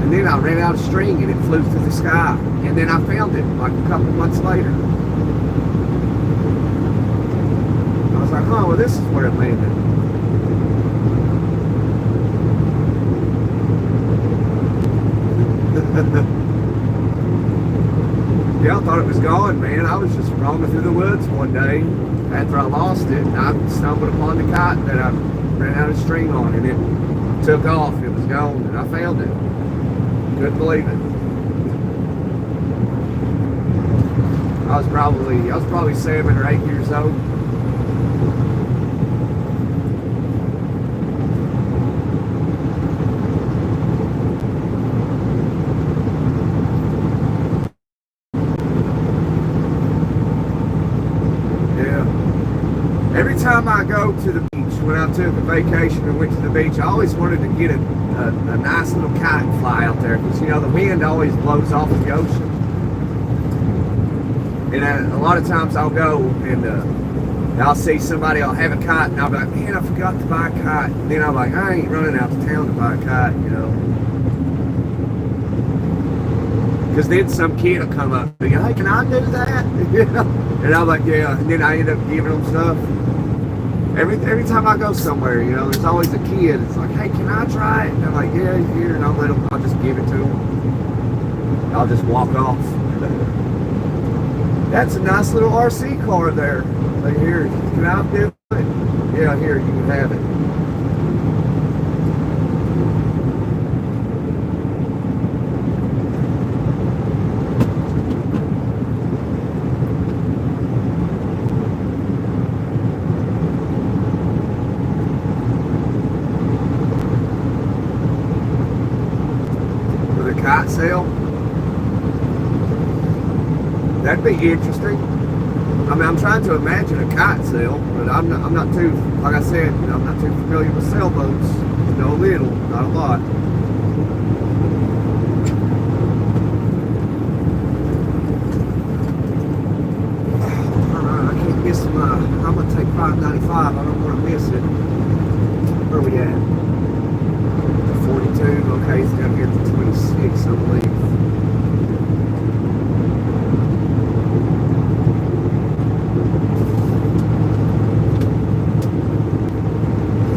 And then I ran out of string and it flew through the sky. And then I found it like a couple months later. I was like, oh, well, this is where it landed. Yeah, I thought it was gone, man. I was just roaming through the woods one day after I lost it. And I stumbled upon the kite that I ran out of string on, and it took off. It was gone, and I found it. Couldn't believe it. I was probably 7 or 8 years old. Every time I go to the beach, when I took a vacation and went to the beach, I always wanted to get a nice little kite and fly out there, because, you know, the wind always blows off the ocean. And a lot of times I'll go and I'll see somebody, I'll have a kite, and I'll be like, man, I forgot to buy a kite. And then I'm like, I ain't running out to town to buy a kite, you know. Because then some kid will come up and go, hey, can I do that? You know? And I'm like, yeah. And then I end up giving them stuff. Every time I go somewhere, you know, there's always a kid. It's like, hey, can I try it? And I'm like, yeah, here. And I'll just give it to them. I'll just walk off. That's a nice little RC car there. Like, here, can I do it? Yeah, here, you can have it. Kite sale. That'd be interesting. I mean, I'm trying to imagine a kite sale, but I'm not too, like I said, you know, I'm not too familiar with sailboats. You know, a little, not a lot. I can't miss my. I'm gonna take 595. I don't want to miss it. Where are we at? 42, okay, it's down here to 26, I believe.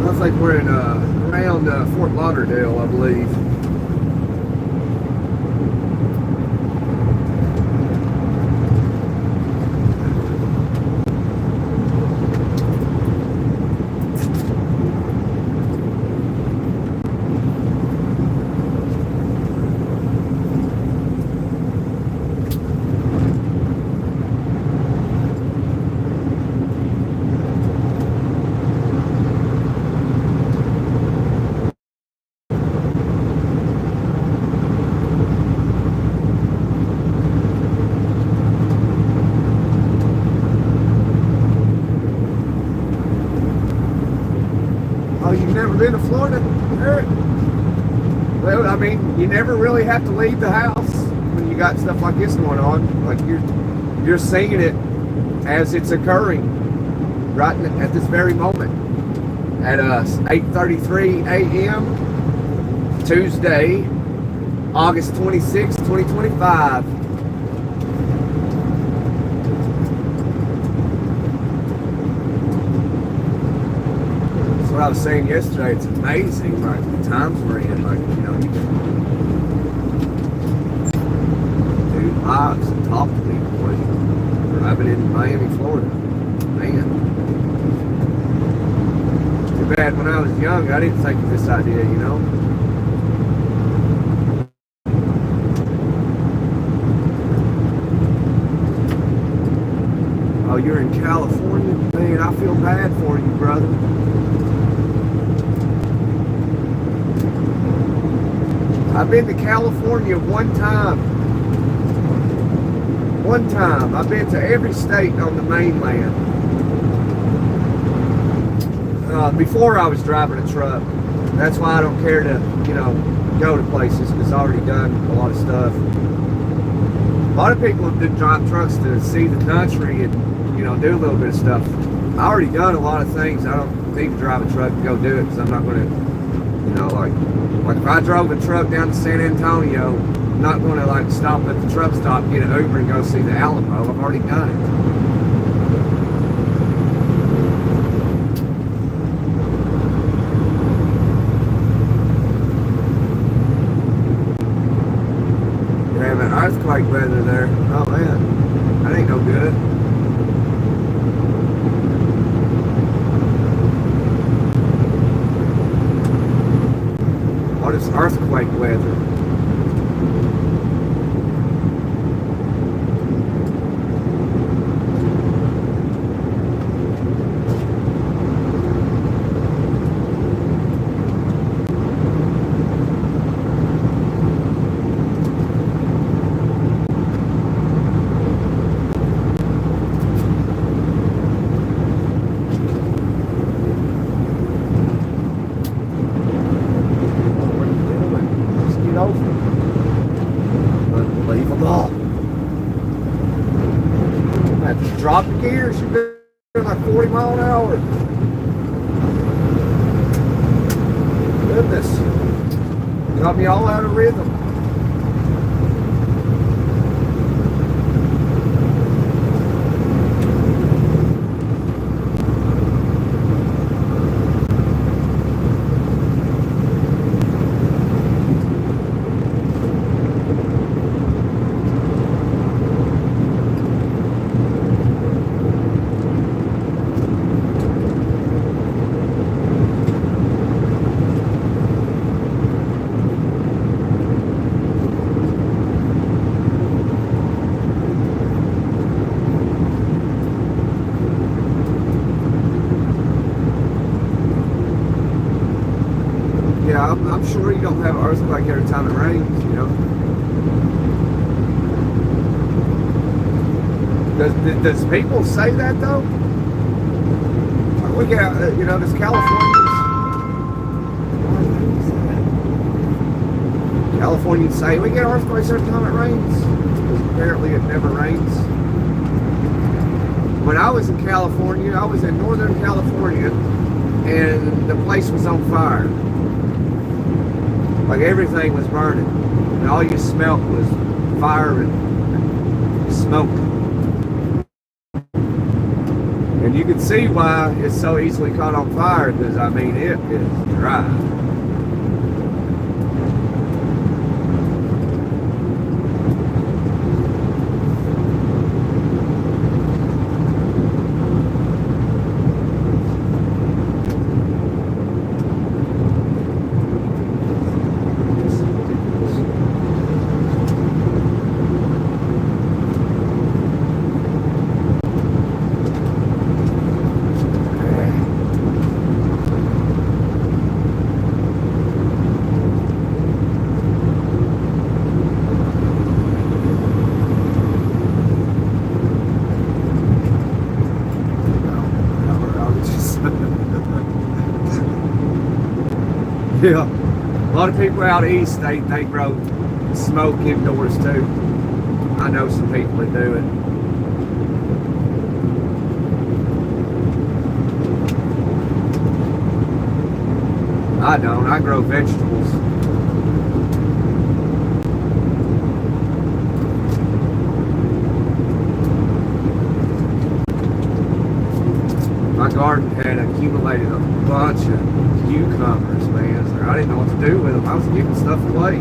I think we're in around Fort Lauderdale, I believe. Oh, you've never been to Florida, Eric? Well, I mean, you never really have to leave the house when you got stuff like this going on. Like you're seeing it as it's occurring right at this very moment. At 8:33 a.m. Tuesday, August 26, 2025. I was saying yesterday, it's amazing, like the times we're in, like, you know, you can do lives and talk to people when you're driving in Miami, Florida. Man. Too bad when I was young, I didn't think of this idea, you know. Oh, you're in California? Man, I feel bad for you, brother. I've been to California one time. One time. I've been to every state on the mainland. Before I was driving a truck. That's why I don't care to, you know, go to places, because I've already done a lot of stuff. A lot of people have been driving trucks to see the country and, you know, do a little bit of stuff. I already done a lot of things. I don't need to drive a truck to go do it, because I'm not going to You know, like if I drove a truck down to San Antonio, I'm not going to like stop at the truck stop, get an Uber, and go see the Alamo. I've already done it. You're having earthquake weather there. Oh man, that ain't no good. What is earthquake weather? Unbelievable. I have to drop the gears. You're doing like 40 miles an hour. Goodness. Got me all out of rhythm. Yeah, I'm sure you don't have an earthquake every time it rains, you know. Does people say that though? Look at, you know, does Californians say we get earthquakes every time it rains? Because apparently it never rains. When I was in California, I was in Northern California, and the place was on fire. Like everything was burning, and all you smelt was fire and smoke. And you can see why it's so easily caught on fire, because I mean it is dry. Yeah, a lot of people out east, they grow smoke indoors too. I know some people that do it. I don't. I grow vegetables. My garden had accumulated a bunch of cucumbers, man. So I didn't know what to do with them. I was giving stuff away.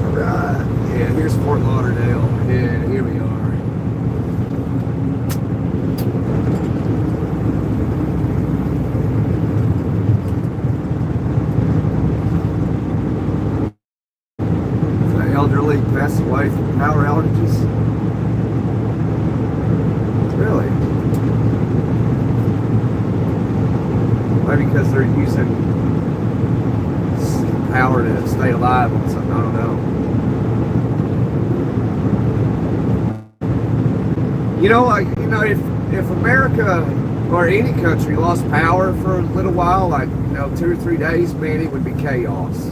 Alright. Yeah, here's Fort Lauderdale. Yeah, here we are. Elderly passed away from power outages. Really? Maybe because they're using power to stay alive on something, I don't know. You know, like, you know, if America or any country lost power for a little while, like, you know, 2 or 3 days, man, it would be chaos.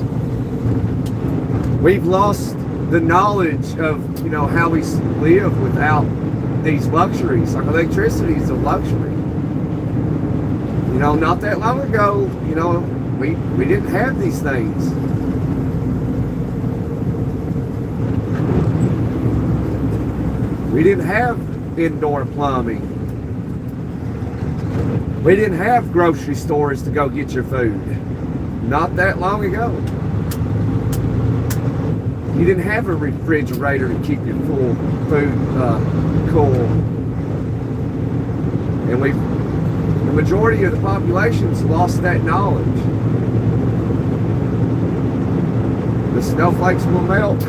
We've lost the knowledge of, you know, how we live without these luxuries. Like electricity is a luxury. You know, not that long ago, you know, we didn't have these things. We didn't have indoor plumbing. We didn't have grocery stores to go get your food. Not that long ago. You didn't have a refrigerator to keep your full food cool. And the majority of the population's lost that knowledge. The snowflakes will melt.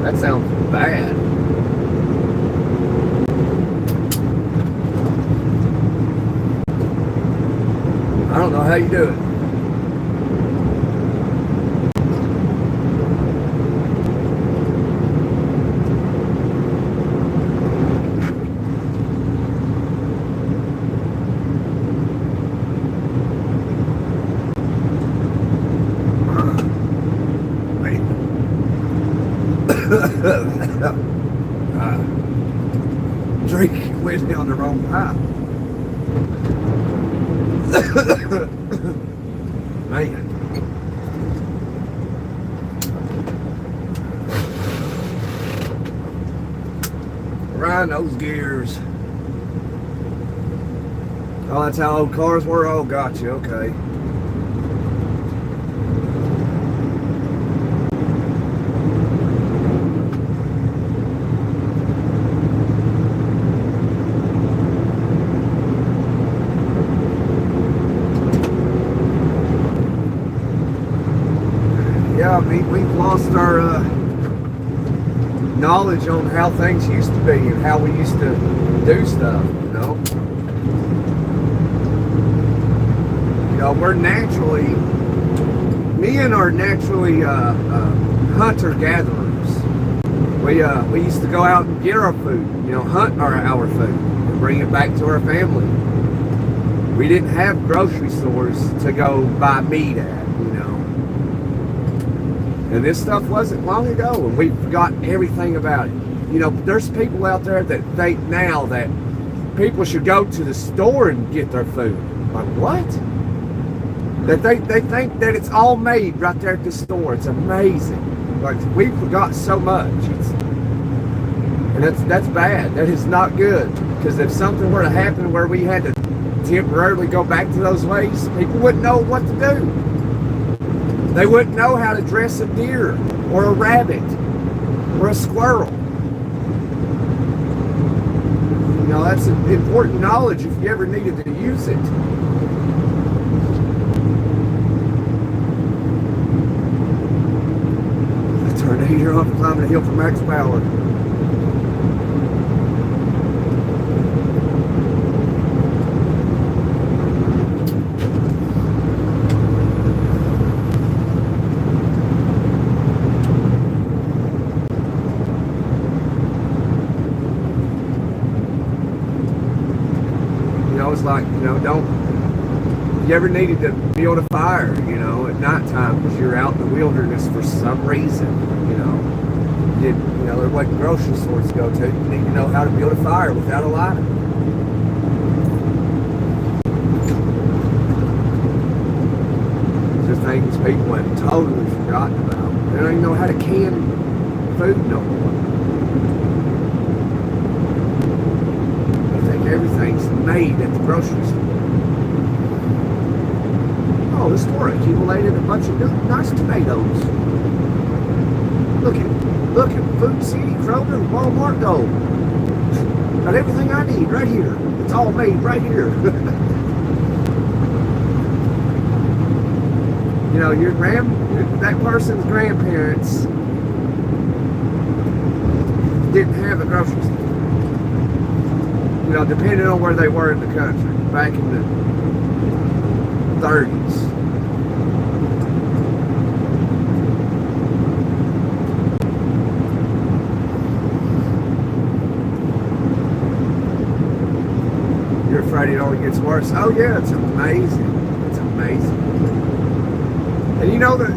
That sounds bad. I don't know how you do it. Drink went down the wrong path. Man. Grind those gears. Oh, that's how old cars were? Oh, gotcha, okay. Yeah, I mean, we've lost our knowledge on how things used to be and how we used to do stuff, you know? You know, we're naturally, men are naturally hunter-gatherers. We used to go out and get our food, you know, hunt our food and bring it back to our family. We didn't have grocery stores to go buy meat at, you know? And this stuff wasn't long ago, and we forgot everything about it. You know, there's people out there that think now that people should go to the store and get their food. Like, what? That they think that it's all made right there at the store. It's amazing. Like, we forgot so much. And that's bad. That is not good. Because if something were to happen where we had to temporarily go back to those ways, people wouldn't know what to do. They wouldn't know how to dress a deer or a rabbit or a squirrel. You know, that's important knowledge if you ever needed to use it. I turned the heater off and climbed the hill for max power. like, don't, you ever needed to build a fire, at nighttime because you're out in the wilderness for some reason, there wasn't grocery stores to go to. You need to know how to build a fire without a lighter. These are things people have totally forgotten about. They don't even know how to can food no more. I think everything's made at the grocery store. Oh, the store accumulated a bunch of nice tomatoes. Look at Food City, Kroger, Walmart, go. Got everything I need right here. It's all made right here. That person's grandparents didn't have a grocery store. Depending on where they were in the country back in the 30s. You're afraid it only gets worse. Oh yeah, it's amazing. It's amazing. And that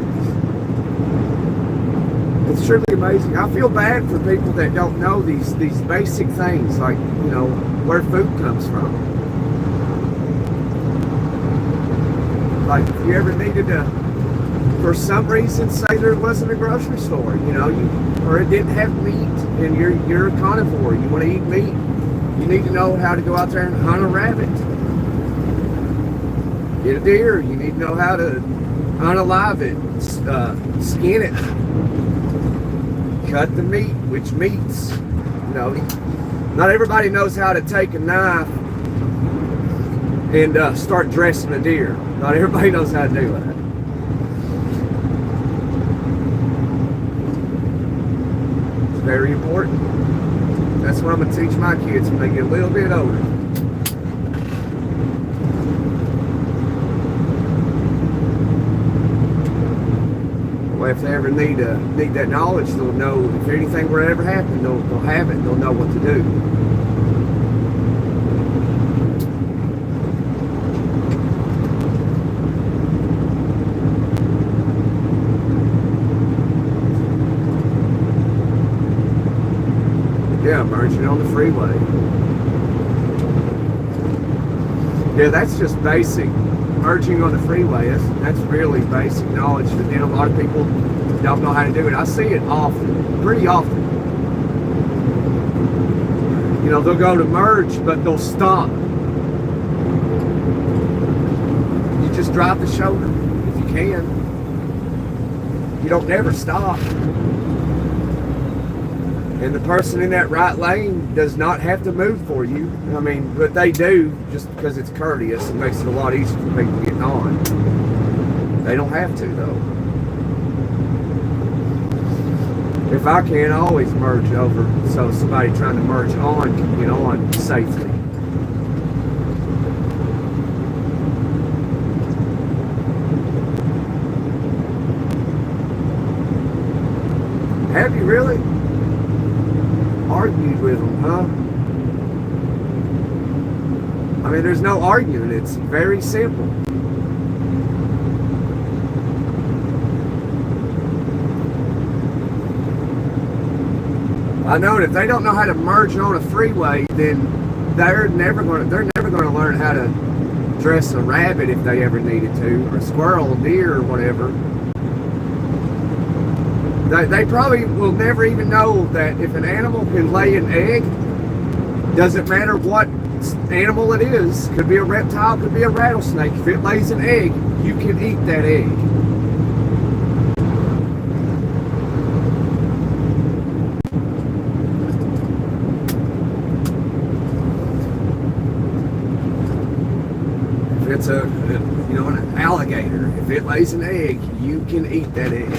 it's truly amazing. I feel bad for people that don't know these basic things, like, where food comes from. Like, if you ever needed to, for some reason, say there wasn't a grocery store, or it didn't have meat, and you're a carnivore, you want to eat meat, you need to know how to go out there and hunt a rabbit. Get a deer, you need to know how to unalive it, skin it, cut the meat, which meats, not everybody knows how to take a knife and start dressing a deer. Not everybody knows how to do that. It's very important. That's what I'm going to teach my kids when they get a little bit older. Well, if they ever need that knowledge, they'll know if anything were to ever happen, they'll have it. They'll know what to do. Yeah, merging on the freeway. Yeah, that's just basic. Merging on the freeway, that's really basic knowledge that a lot of people don't know how to do it. I see it often, pretty often. They'll go to merge, but they'll stop. You just drive the shoulder if you can. You don't never stop. And the person in that right lane does not have to move for you. But they do just because it's courteous. It makes it a lot easier for people getting on. They don't have to, though. If I can, I always merge over so somebody trying to merge on can get on safely. Have you really? Argued with them, huh? There's no arguing. It's very simple. I know that if they don't know how to merge on a freeway, then they're never going to learn how to dress a rabbit if they ever needed to, or a squirrel, deer, or whatever. They probably will never even know that if an animal can lay an egg, doesn't matter what animal it is, could be a reptile, could be a rattlesnake, if it lays an egg, you can eat that egg. If it's an alligator, if it lays an egg, you can eat that egg.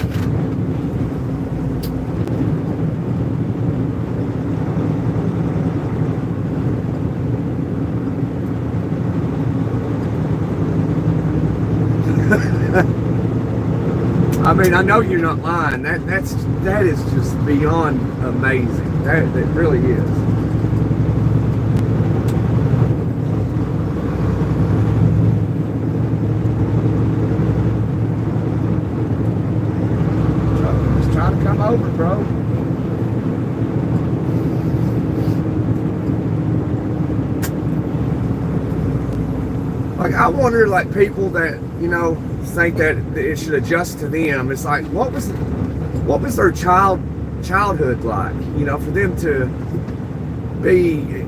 I know you're not lying. That is just beyond amazing. That really is. wonder, like, people that, you know, think that it should adjust to them. It's like, what was their childhood like? You know, for them to be,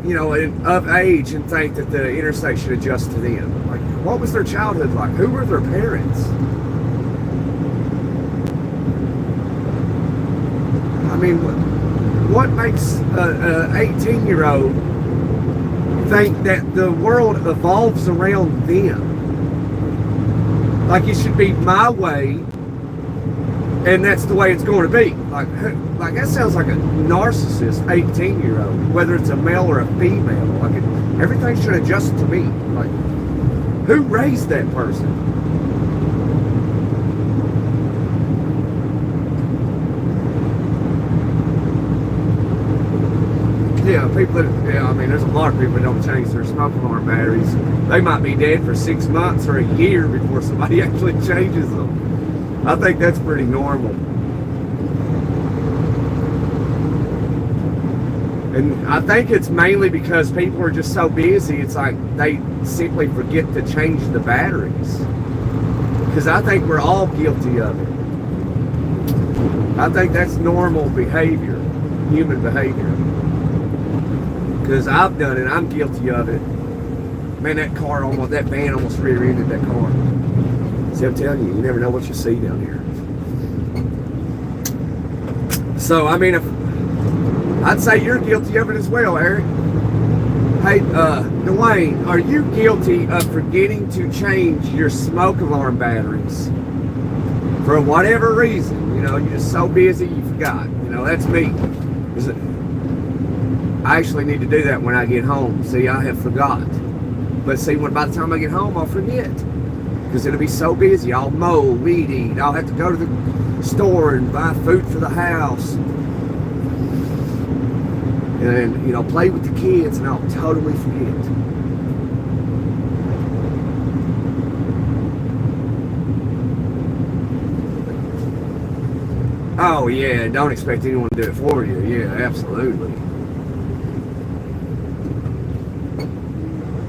you know, of age and think that the interstate should adjust to them. Like, what was their childhood like? Who were their parents? I mean, what makes an 18-year-old think that the world evolves around them? Like, it should be my way, and that's the way it's going to be. Like that sounds like a narcissist 18-year-old, whether it's a male or a female. Like, everything should adjust to me. Like, who raised that person? Yeah, I mean, there's a lot of people that don't change their smoke alarm batteries. They might be dead for 6 months or a year before somebody actually changes them. I think that's pretty normal. And I think it's mainly because people are just so busy, it's like they simply forget to change the batteries. Because I think we're all guilty of it. I think that's normal behavior, human behavior. Because I've done it, I'm guilty of it. Man, that van almost rear-ended that car. See, I'm telling you, you never know what you see down here. So, I mean, I'd say you're guilty of it as well, Eric. Hey, Dwayne, are you guilty of forgetting to change your smoke alarm batteries? For whatever reason, you know, you're just so busy you forgot. You know, that's me. I actually need to do that when I get home. See, I have forgot. But see, by the time I get home, I'll forget. Because it'll be so busy. I'll mow, weed eat. I'll have to go to the store and buy food for the house. And, you know, play with the kids, and I'll totally forget. Oh, yeah, don't expect anyone to do it for you. Yeah, absolutely.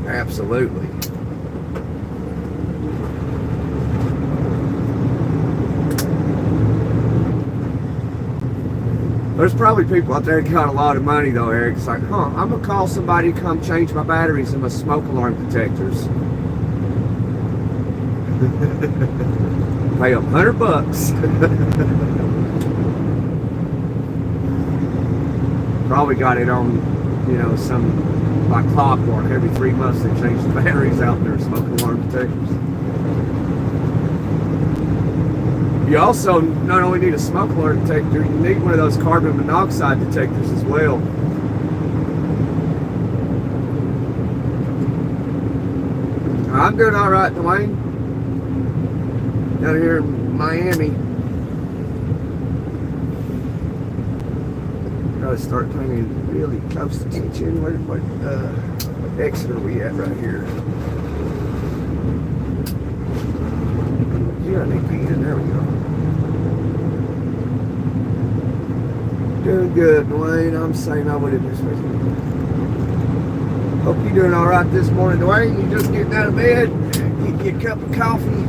Absolutely. There's probably people out there that got a lot of money though, Eric. It's like, I'm gonna call somebody to come change my batteries and my smoke alarm detectors. Pay them $100. Probably got it on, you know, some like clockwork. Every 3 months they change the batteries out in their smoke alarm detectors. You also not only need a smoke alarm detector, you need one of those carbon monoxide detectors as well. I'm doing all right, Dwayne. Down here in Miami. Gotta start paying really close attention. What exit are we at right here? Yeah, I need to be in. There we go. Doing good, Dwayne. I'm saying I would have just with you. Hope you're doing all right this morning, Dwayne. You just getting out of bed, get you a cup of coffee.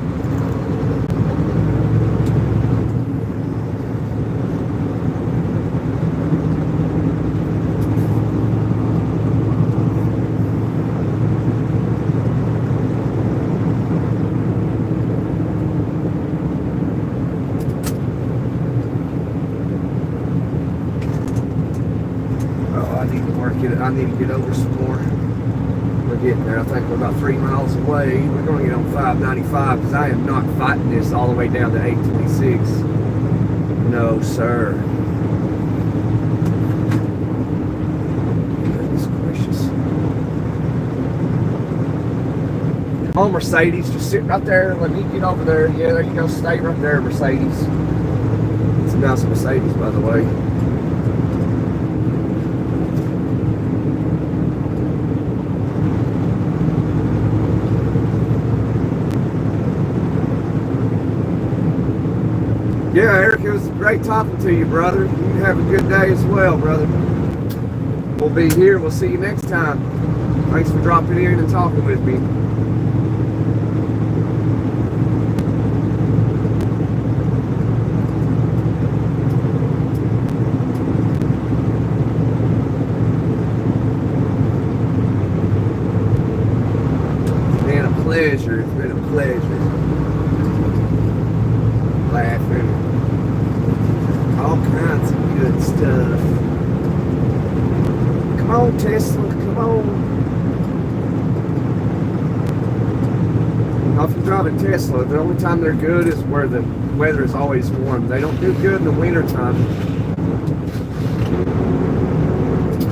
I need to get over some more. We're getting there. I think we're about 3 miles away. We're going to get on 595 because I am not fighting this all the way down to 826. No, sir. Goodness gracious. Oh, Mercedes, just sit right there. Let me get over there. Yeah, there you go. Stay right there, Mercedes. It's a nice Mercedes, by the way. Yeah, Eric, it was great talking to you, brother. You have a good day as well, brother. We'll be here. We'll see you next time. Thanks for dropping in and talking with me. laughing, all kinds of good stuff. Come on, Tesla, come on. Now, if you're driving Tesla, the only time they're good is where the weather is always warm. They don't do good in the winter time.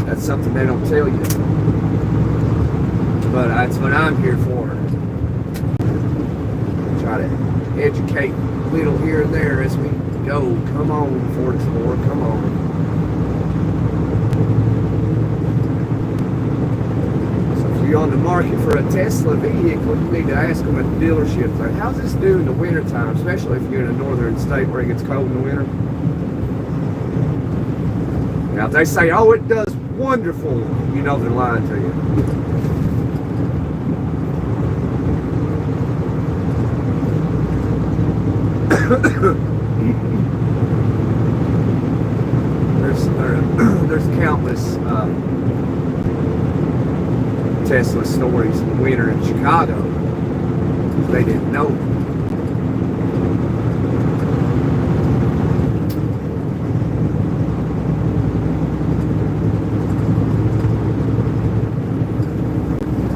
That's something they don't tell you. But that's what I'm here for. Try to educate a little here and there as we go. Come on, Ford Explorer, come on. So if you're on the market for a Tesla vehicle, you need to ask them at the dealership, like, how's this do in the wintertime, especially if you're in a northern state where it gets cold in the winter. Now, if they say, oh, it does wonderful, you know they're lying to you. There's countless Tesla stories in the winter in Chicago. They didn't know.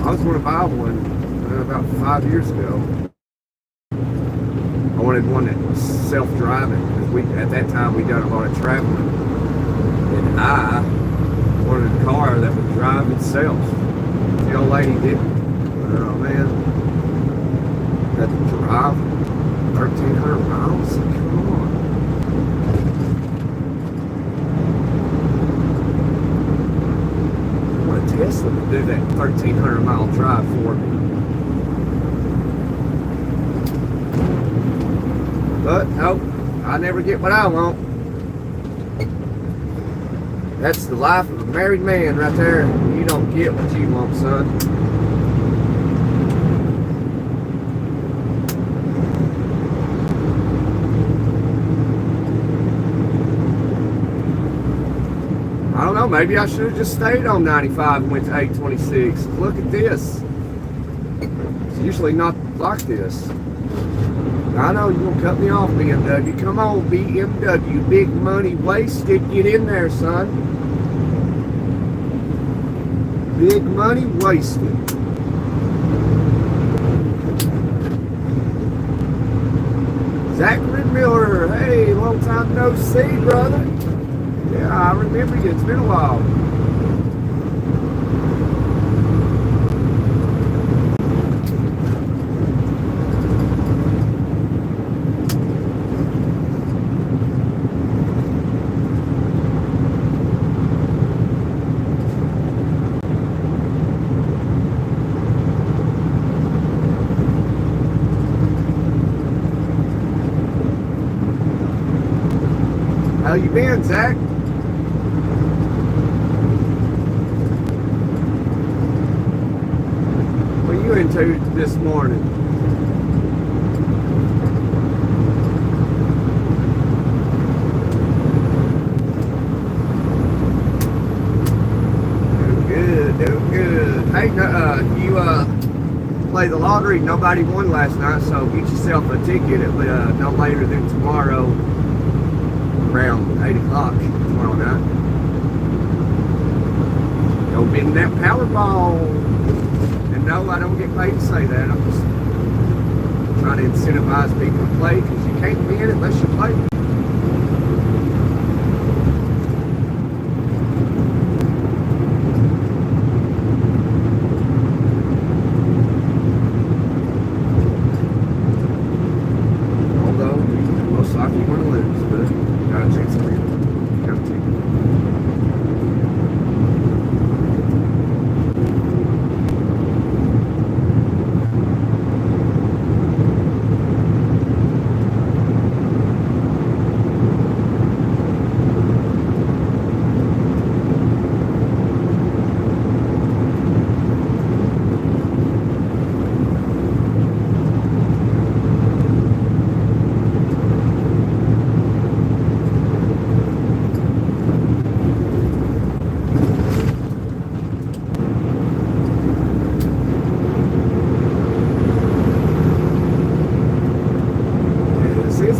I was going to buy one about 5 years ago. I wanted one that was self-driving because at that time we done a lot of traveling, and I wanted a car that would drive itself. The old lady didn't. Oh man, had to drive 1,300 miles. Come on. I want a Tesla to do that 1,300 mile drive for me. But nope, I never get what I want. That's the life of a married man right there. You don't get what you want, son. I don't know, maybe I should have just stayed on 95 and went to 826. Look at this. It's usually not like this. I know you're going to cut me off, BMW. Come on, BMW. Big money wasted. Get in there, son. Big money wasted. Zachary Miller. Hey, long time no see, brother. Yeah, I remember you. It's been a while. How you been, Zach? What are you into this morning? Doing good. Hey, you played the lottery. Nobody won last night, so get yourself a ticket at no later than tomorrow. Around 8 o'clock tomorrow night. Go win that Powerball. And no, I don't get paid to say that. I'm just trying to incentivize people to play because you can't win unless you play. Although, most likely you're going to lose, but got a chance to win. Got a ticket.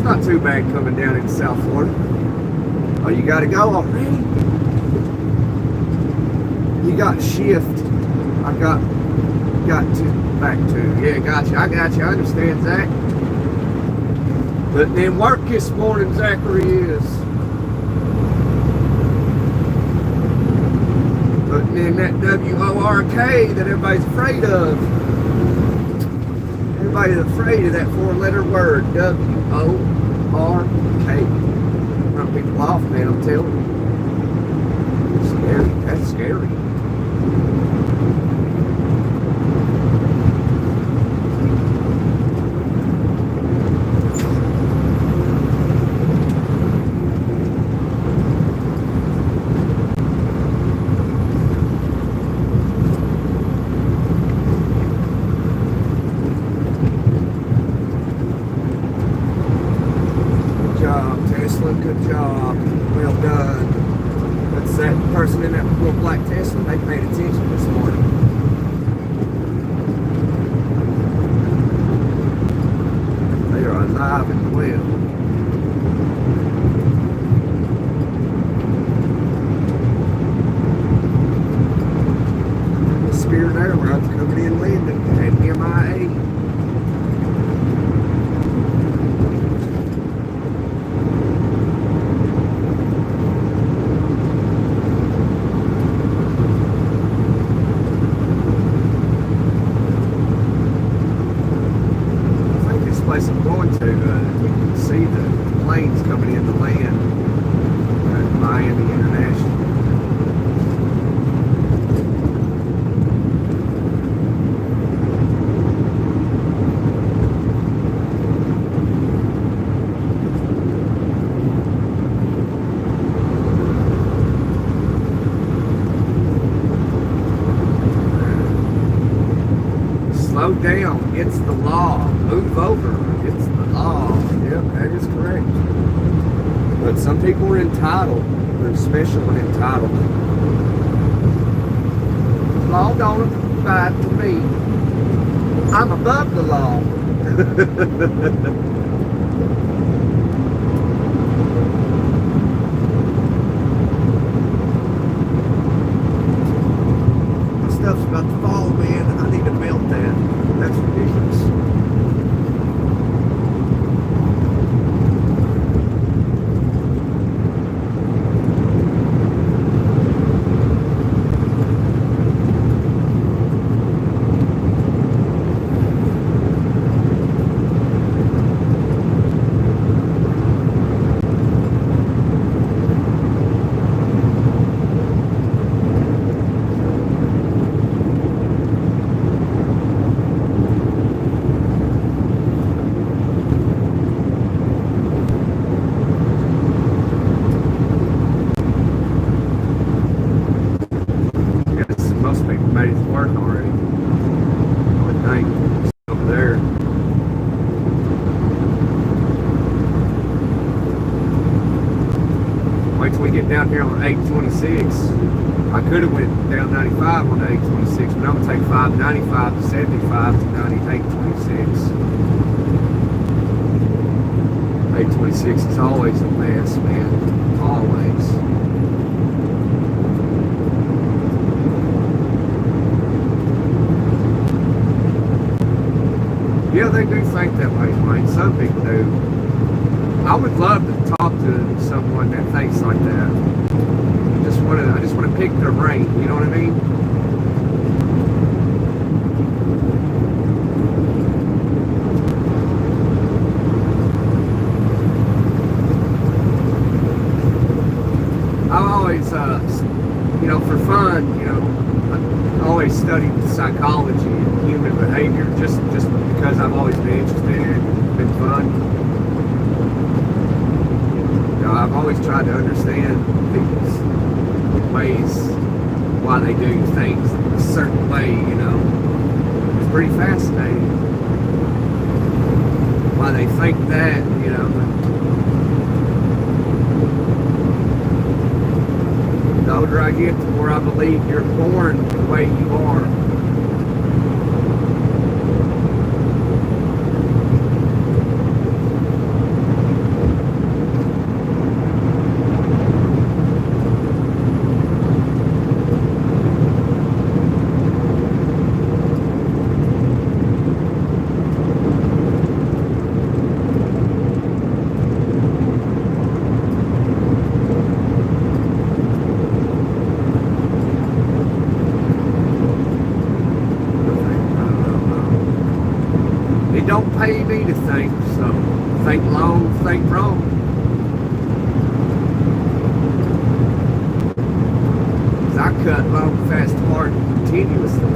not too bad coming down in South Florida. Oh, you got to go already? You got shift. I got to back to. Yeah, gotcha. I got you. I understand, Zach. But then work this morning, Zachary is. Putting in that W-O-R-K that everybody's afraid of. Everybody's afraid of that four-letter word, W-O-R-K. Run people off, man, I'm telling you. It's scary. That's scary. Good job. Well done. That's that person in that little black Tesla. They paid attention this morning. They are alive and well. Spirit Airlines coming in landing at MIA. Place I'm going to, you can see the planes coming in to land at Miami International. Slow down, it's the law. Move over, it's the law. Yep, that is correct. But some people are entitled. They're special and entitled. The law don't apply to me. I'm above the law. The stuff's about to fall, man. I need to melt that. That's ridiculous. Made it work already. I would think. It's over there. Wait till we get down here on 826. I could have went down 95 on 826, but I'm going to take 595 to 75 to 9826. 826 is always a mess, man. Always. Yeah, they do think that way, Wayne. Some people do. I would love to talk to someone that thinks like that. I just want to pick their brain. You know what I mean? I always, for fun, I always studied psychology and human behavior just because I've always been interested in it. It's been fun. I've always tried to understand people's ways, why they do things a certain way, It's pretty fascinating. Why they think that, The older I get, the more I believe you're born the way you are. way you need to think. So think long, think wrong. Cause I cut long, fast, hard, continuously.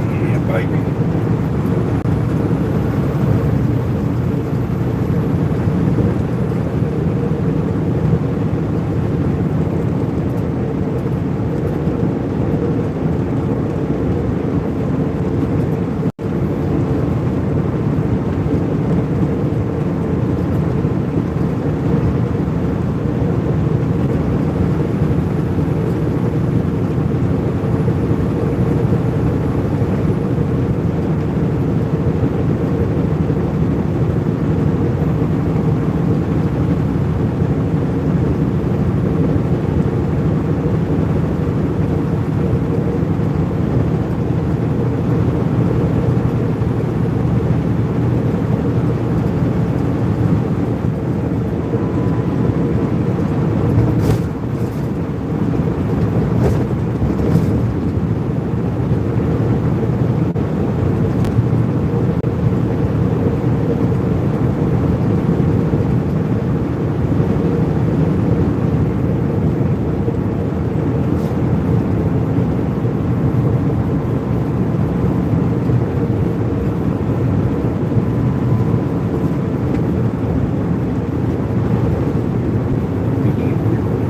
Yeah, baby.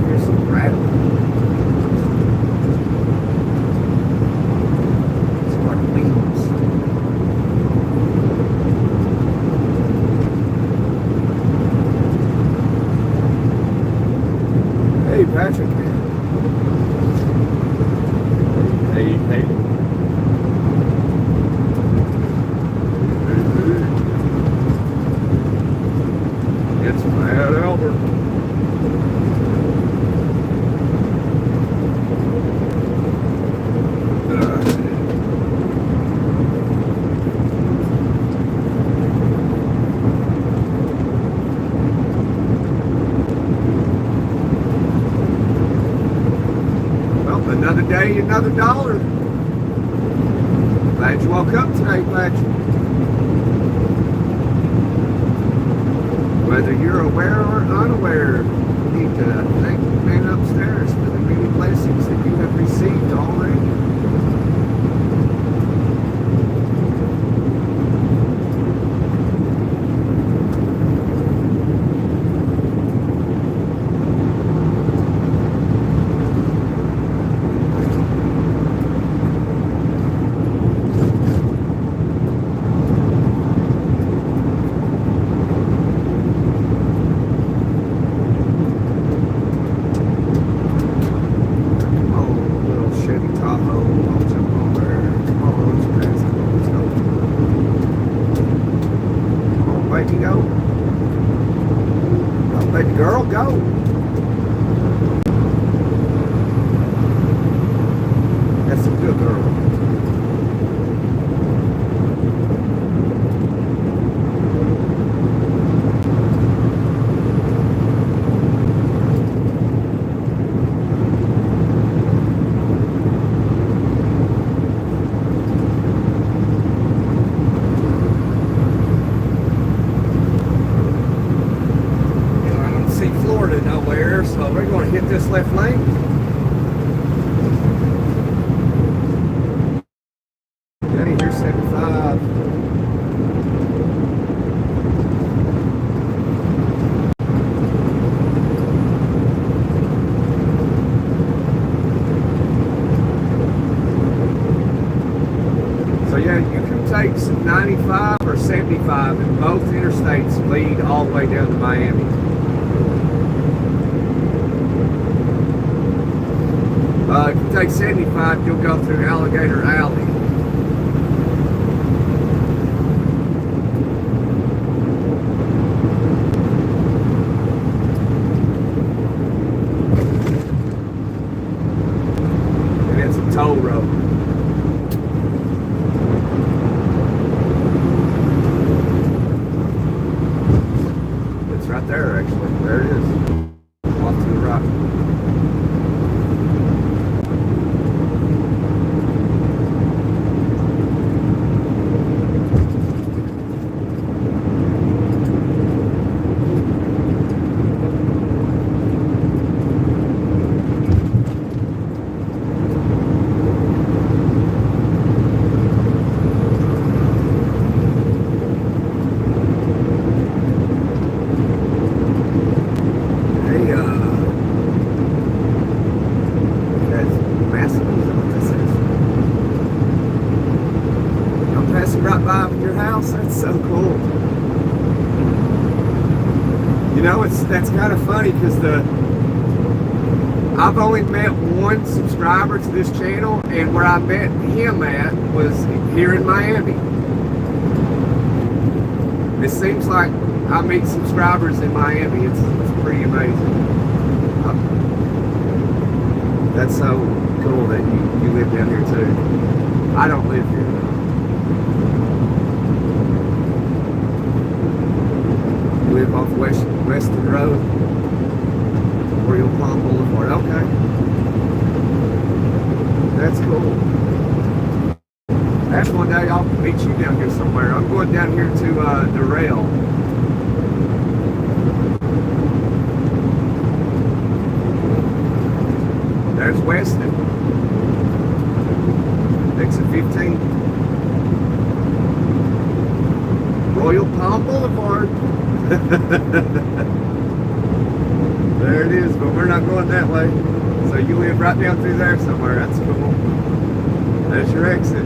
Here's some rattle. It's like wheels. Hey, Patrick. Hey. It's Mad Albert. Well, another day, another dollar. Glad you woke up today, Patrick. Whether you're aware or unaware, you need to thank the man upstairs for the many blessings that you have received already. Baby, go. Oh, baby girl, go. That's a good girl. Florida nowhere, so we're going to hit this left lane. Okay, here's 75. So yeah, you can take some 95 or 75, and both interstates lead all the way down to Miami. If you take 75, you'll go through Alligator Alley. And it's a toll road. It's right there, actually. There it is. You know, that's kind of funny because I've only met one subscriber to this channel, and where I met him at was here in Miami. It seems like I meet subscribers in Miami. It's pretty amazing. That's so cool that you live down here too. I don't live here though. You live off Weston Road, Royal Palm Boulevard. Okay, that's cool. That's one day I'll meet you down here somewhere. I'm going down here to the rail. There's Weston. Exit 15. Royal Palm Boulevard. There it is, but we're not going that way. So you live right down through there somewhere. That's cool. There's your exit.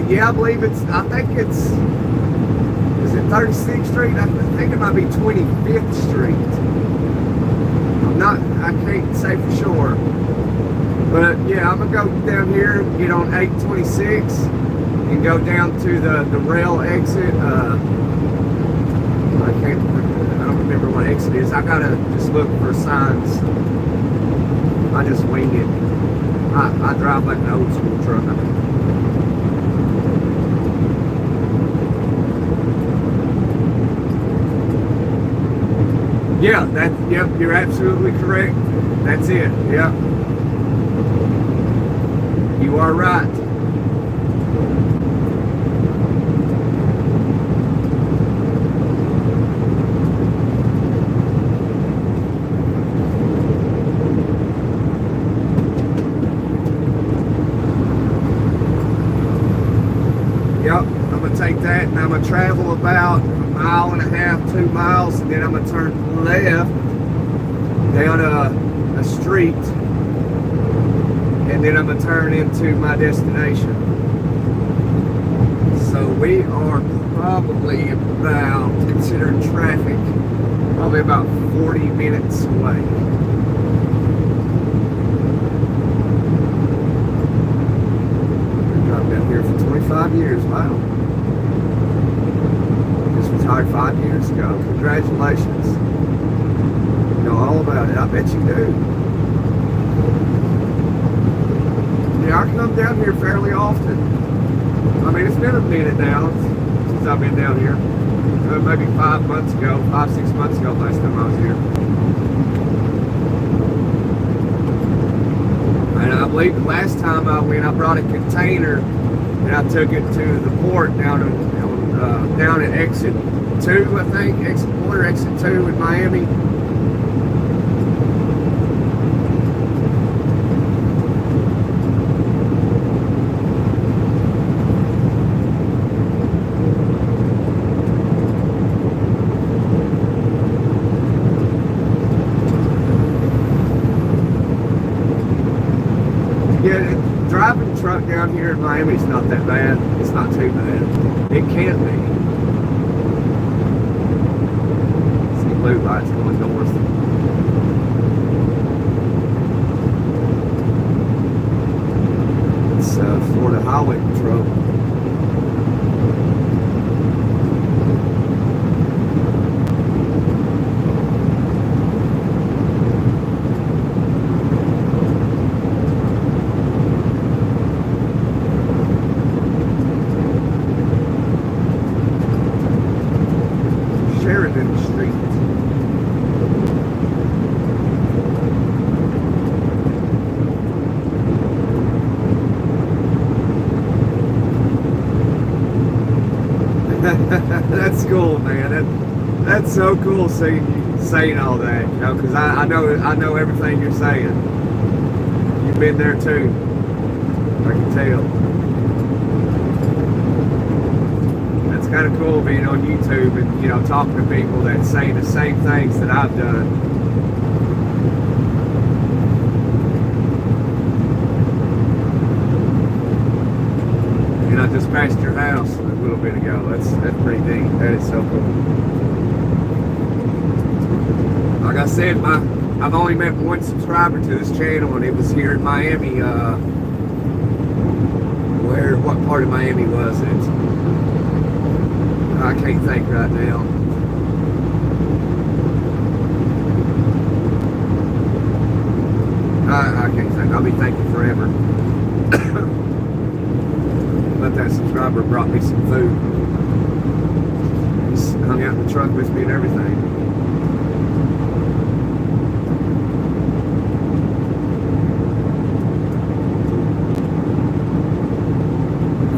Yeah, I believe I think it's, is it 36th Street? I think it might be 25th Street. I can't say for sure. But yeah, I'm gonna go down here, get on 826, and go down to the rail exit. I don't remember what exit it is. I gotta just look for signs. I just wing it. I drive like an old school truck. Yeah, yep, you're absolutely correct. That's it, yeah. You are right. Yep, I'm gonna take that and I'm gonna travel about 1.5 miles, 2 miles, and then I'm gonna turn left down a street, and then I'm gonna turn into my destination. So we are probably about, considering traffic, probably about 40 minutes away. I've been down here for 25 years, wow. Retired 5 years ago. Congratulations. You know all about it. I bet you do. Yeah, I come down here fairly often. I mean, it's been a minute now since I've been down here. Maybe 5 months ago, 5-6 months ago, last time I was here. And I believe the last time I went, I brought a container and I took it to the port down at exit 2, I think, exit 1 or exit 2 in Miami. Yeah, driving a truck down here in Miami is not that bad. It's not too bad. It can be. Blue lights going north. It's Florida Highway Patrol. Sheridan Street. That's cool, man. That's so cool seeing you saying all that, you know, because I know everything you're saying. You've been there too. I can tell. That's kind of cool being on YouTube and, you know, talking to people that say the same things that I've done. And I just passed your house a little bit ago. That's pretty neat. That is so cool. Like I said, I've only met one subscriber to this channel, and it was here in Miami. What part of Miami was it? I can't think right now. I can't think. I'll be thinking forever. But that subscriber brought me some food. He's hung out in the truck with me and everything.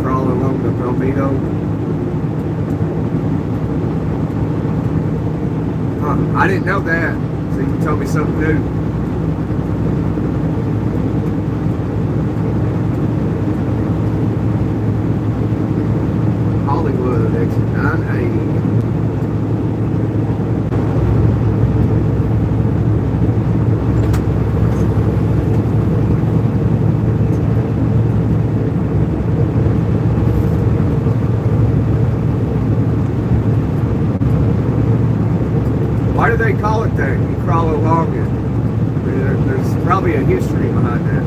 Crawl along the Palmetto. I didn't know that. So you told me something new. Hollywood, exit 980. Why do they call it that? You crawl along it. There's probably a history behind that.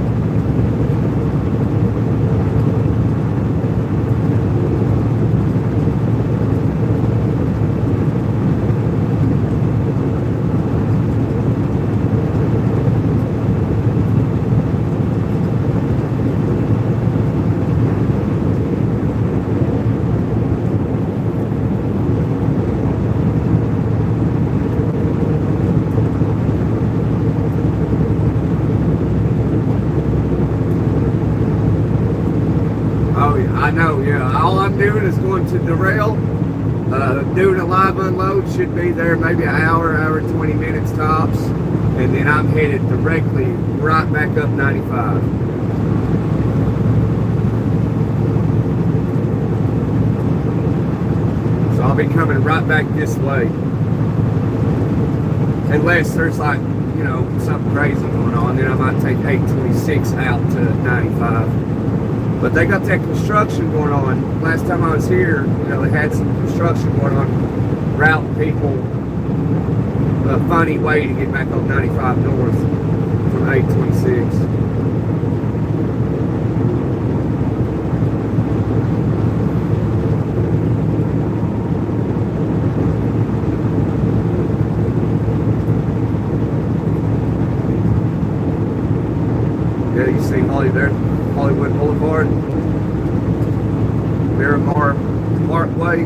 I know, yeah. All I'm doing is going to derail, doing a live unload. Should be there maybe an hour, hour and 20 minutes tops, and then I'm headed directly right back up 95. So I'll be coming right back this way, unless there's like, you know, something crazy going on. Then I might take 826 out to 95. But they got that construction going on. Last time I was here, you know, they had some construction going on, routing people a funny way to get back on 95 north from 826. Yeah, you see Holly there. Hollywood Boulevard, Miramar Parkway.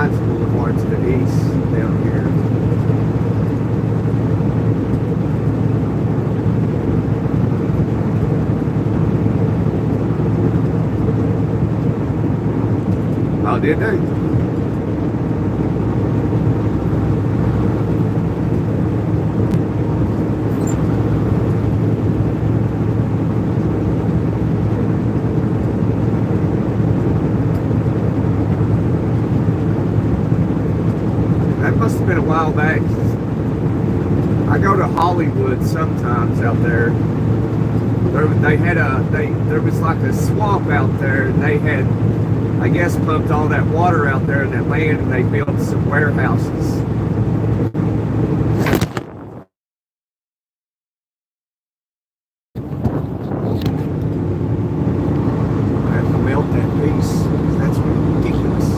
Boulevard to the east down here. Oh, did they? Must have been a while back. I go to Hollywood sometimes out there. There was like a swamp out there, and they had, I guess, pumped all that water out there in that land, and they built some warehouses. I have to melt that piece. That's ridiculous.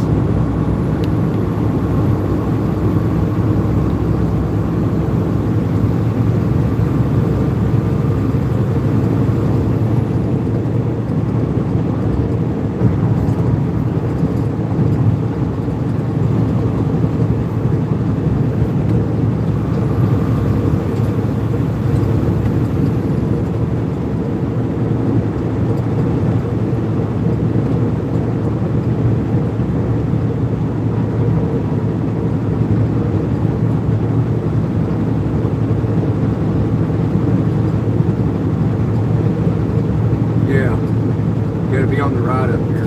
it'll be on the right up here.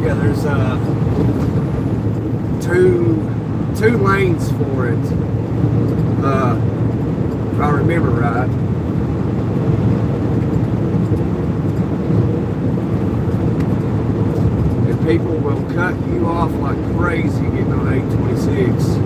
Yeah, there's two lanes for it. If I remember right. And people will cut you off like crazy getting on 826.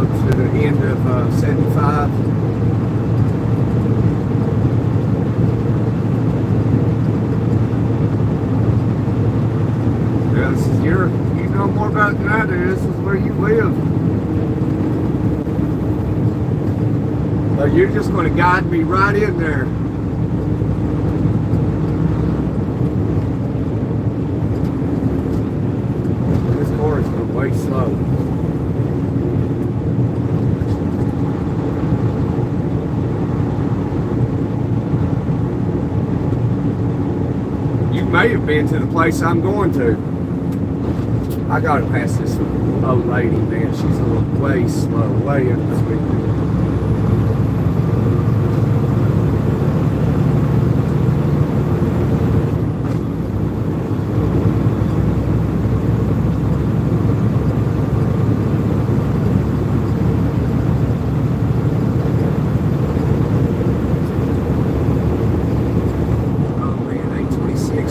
To the end of 75. Yeah, this is you know more about it than I do. This is where you live. You're just going to guide me right in there. This car is going way slow. May have been to the place I'm going to. I gotta pass this old lady, man. She's going way slow, way up the speed.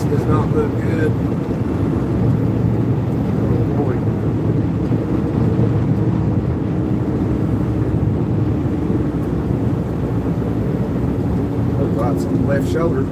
Does not look good. Oh boy. Looks like it's on the left shoulder.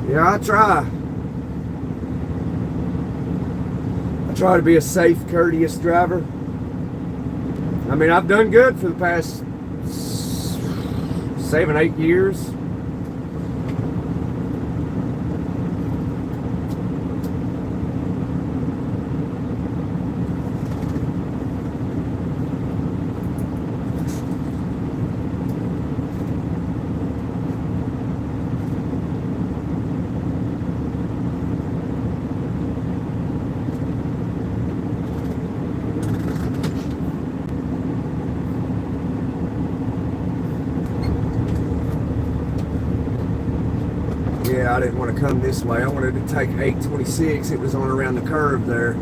Yeah, I try. I try to be a safe, courteous driver. I mean, I've done good for the past 7, 8 years. Yeah, I didn't want to come this way. I wanted to take 826. It was on around the curve there.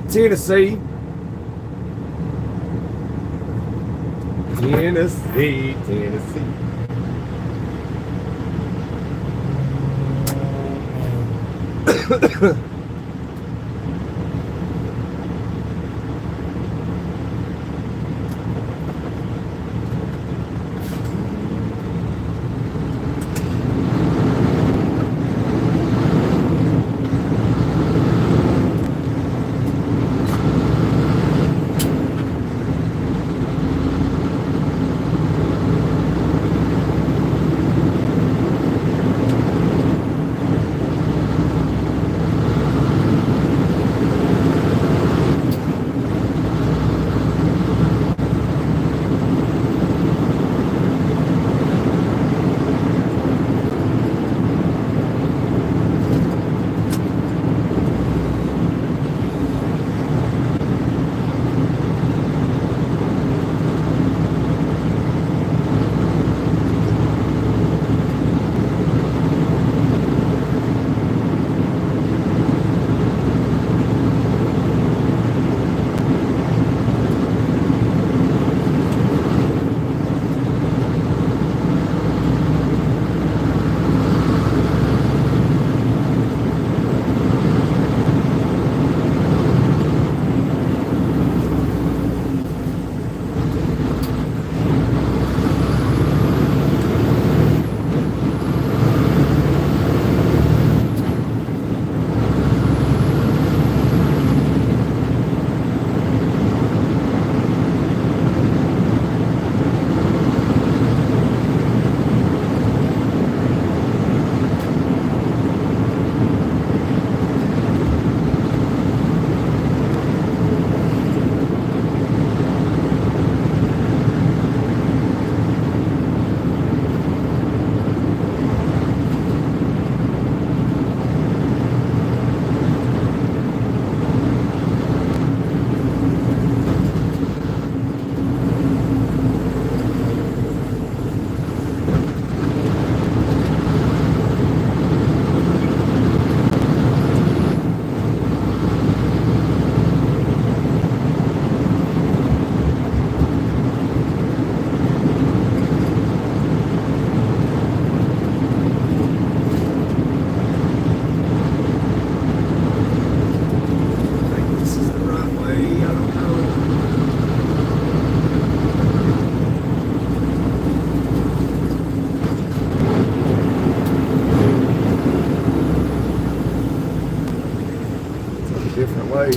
Tennessee. Tennessee, Tennessee. way.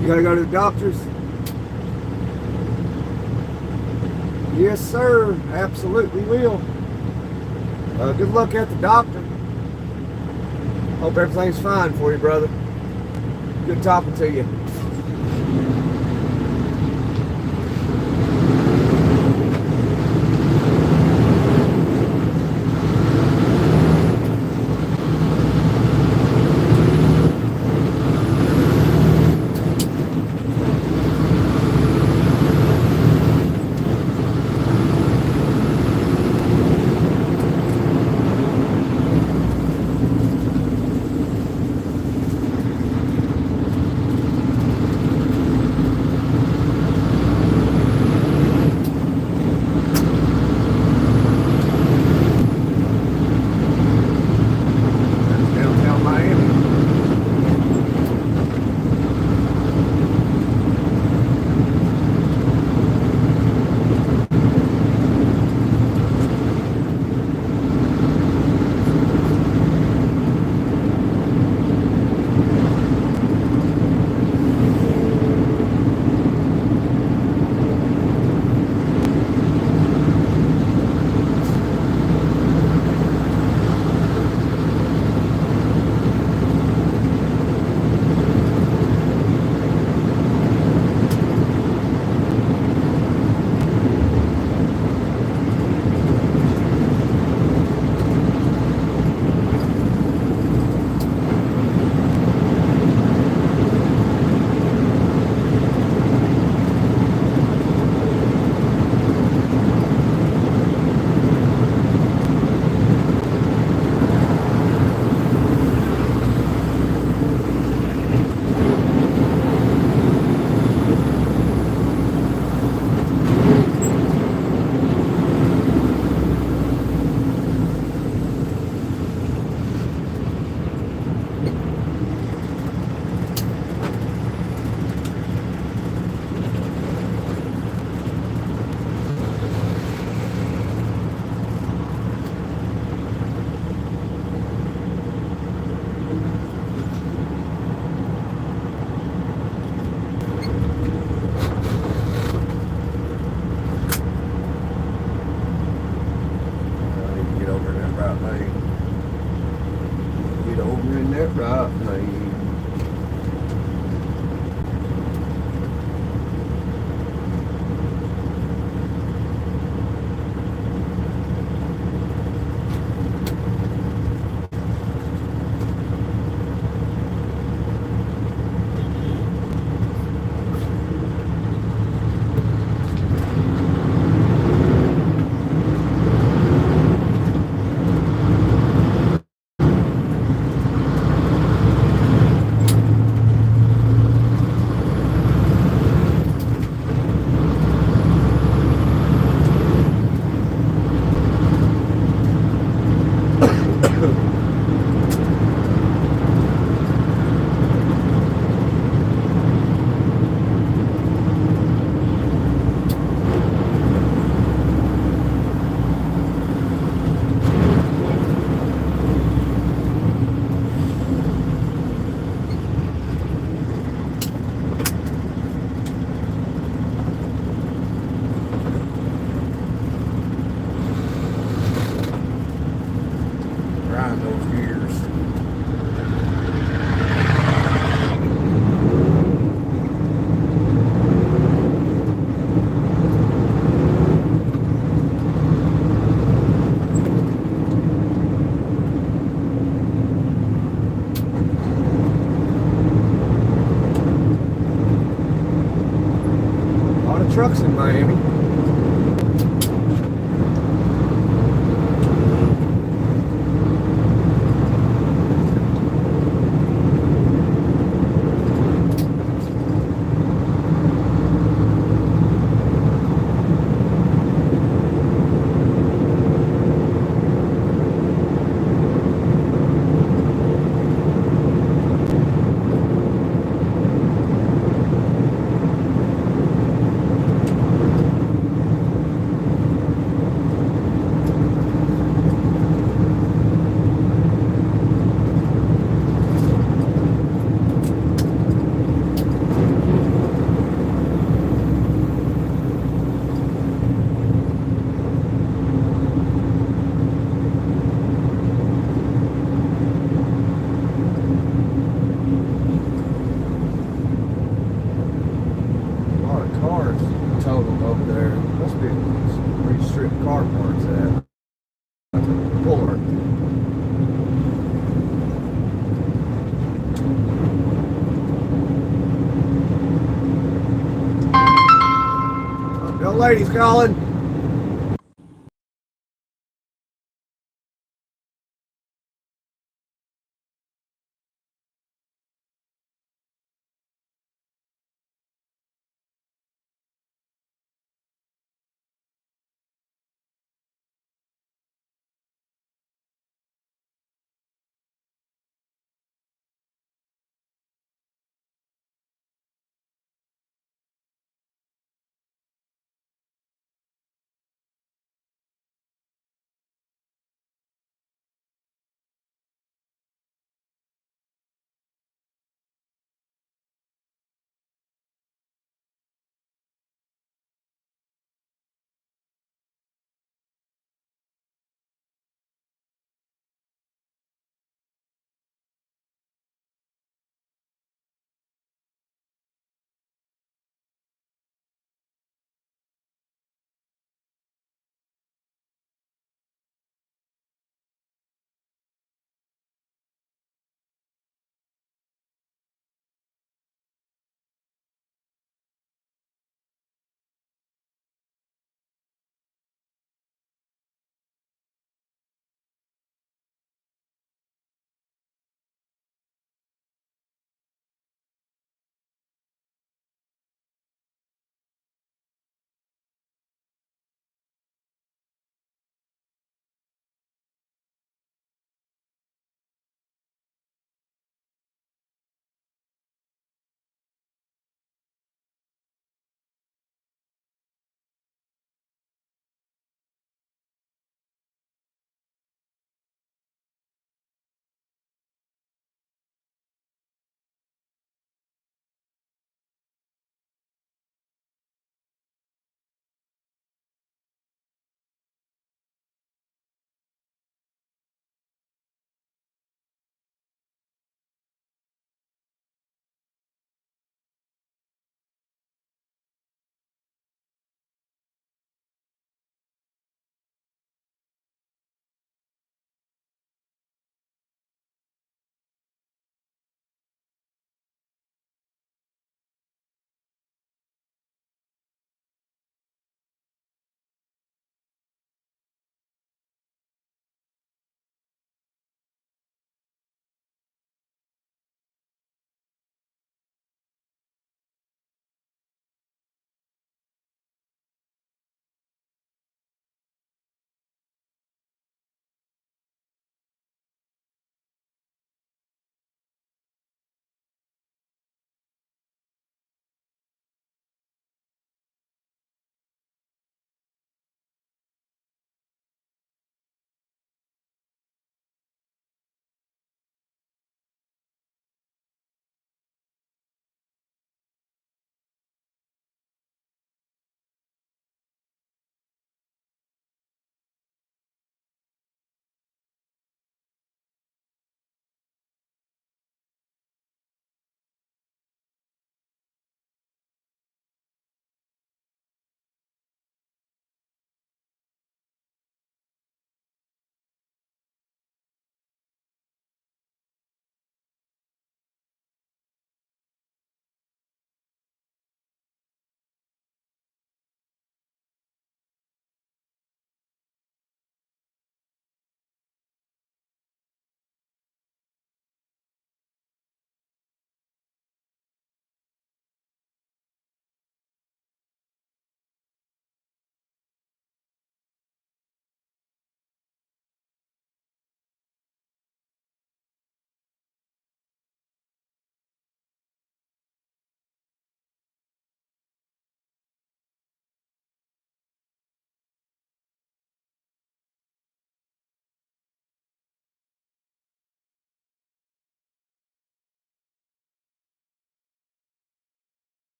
You gotta go to the doctor's? Yes, sir. Absolutely will. Good luck at the doctor. Hope everything's fine for you, brother. Good talking to you. Trucks in Miami. car parts at. Fuller. The old lady's calling.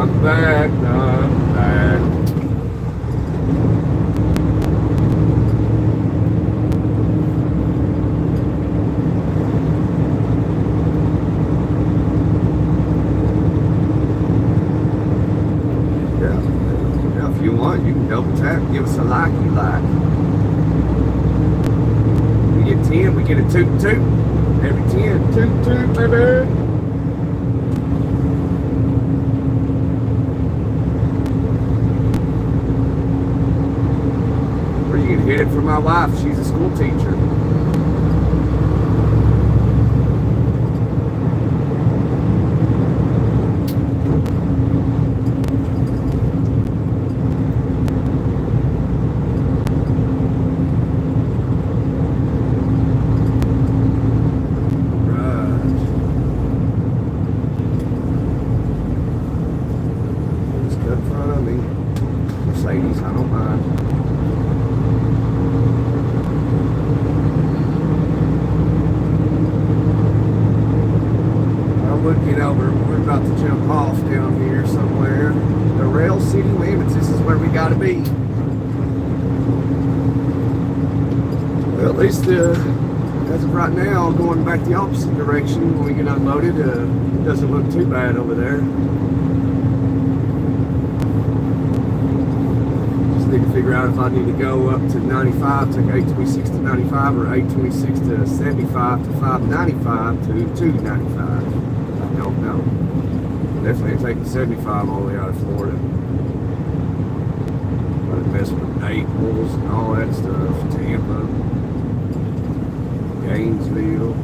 I'm back. I'm back. Yeah, if you want, you can double tap, give us a like you like. We get 10, we get a toot toot. Every 10, toot toot, baby. Or you can hit it for my wife, she's a school teacher. Mercedes, I don't mind. I'm looking over, we're about to jump off down here somewhere. The Rail City Limits, this is where we gotta be. Well, at least as of right now, going back the opposite direction when we get unloaded, it doesn't look too bad over there. Need to figure out if I need to go up to 95, take 826 to 95, or 826 to 75 to 595 to 295. I don't know. Definitely taking 75 all the way out of Florida. But mess with Naples and all that stuff. Tampa, Gainesville.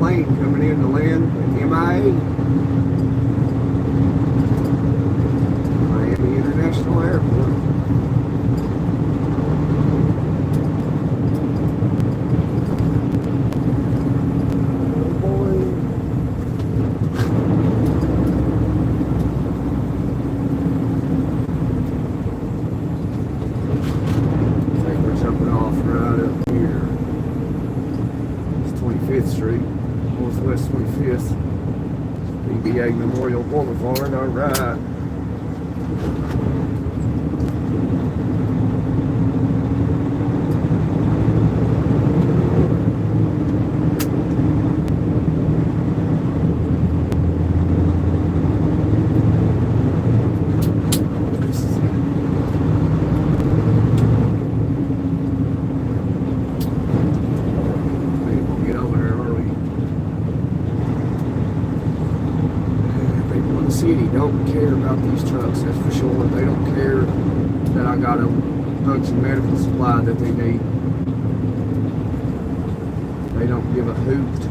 Coming in to land at MIA, Miami International Airport. Oh boy. I think we're jumping off right up here. It's 25th Street. Northwest 25th, PBA Memorial Boulevard, all right. City don't care about these trucks, that's for sure. They don't care that I got a bunch of medical supply that they need. They don't give a hoot.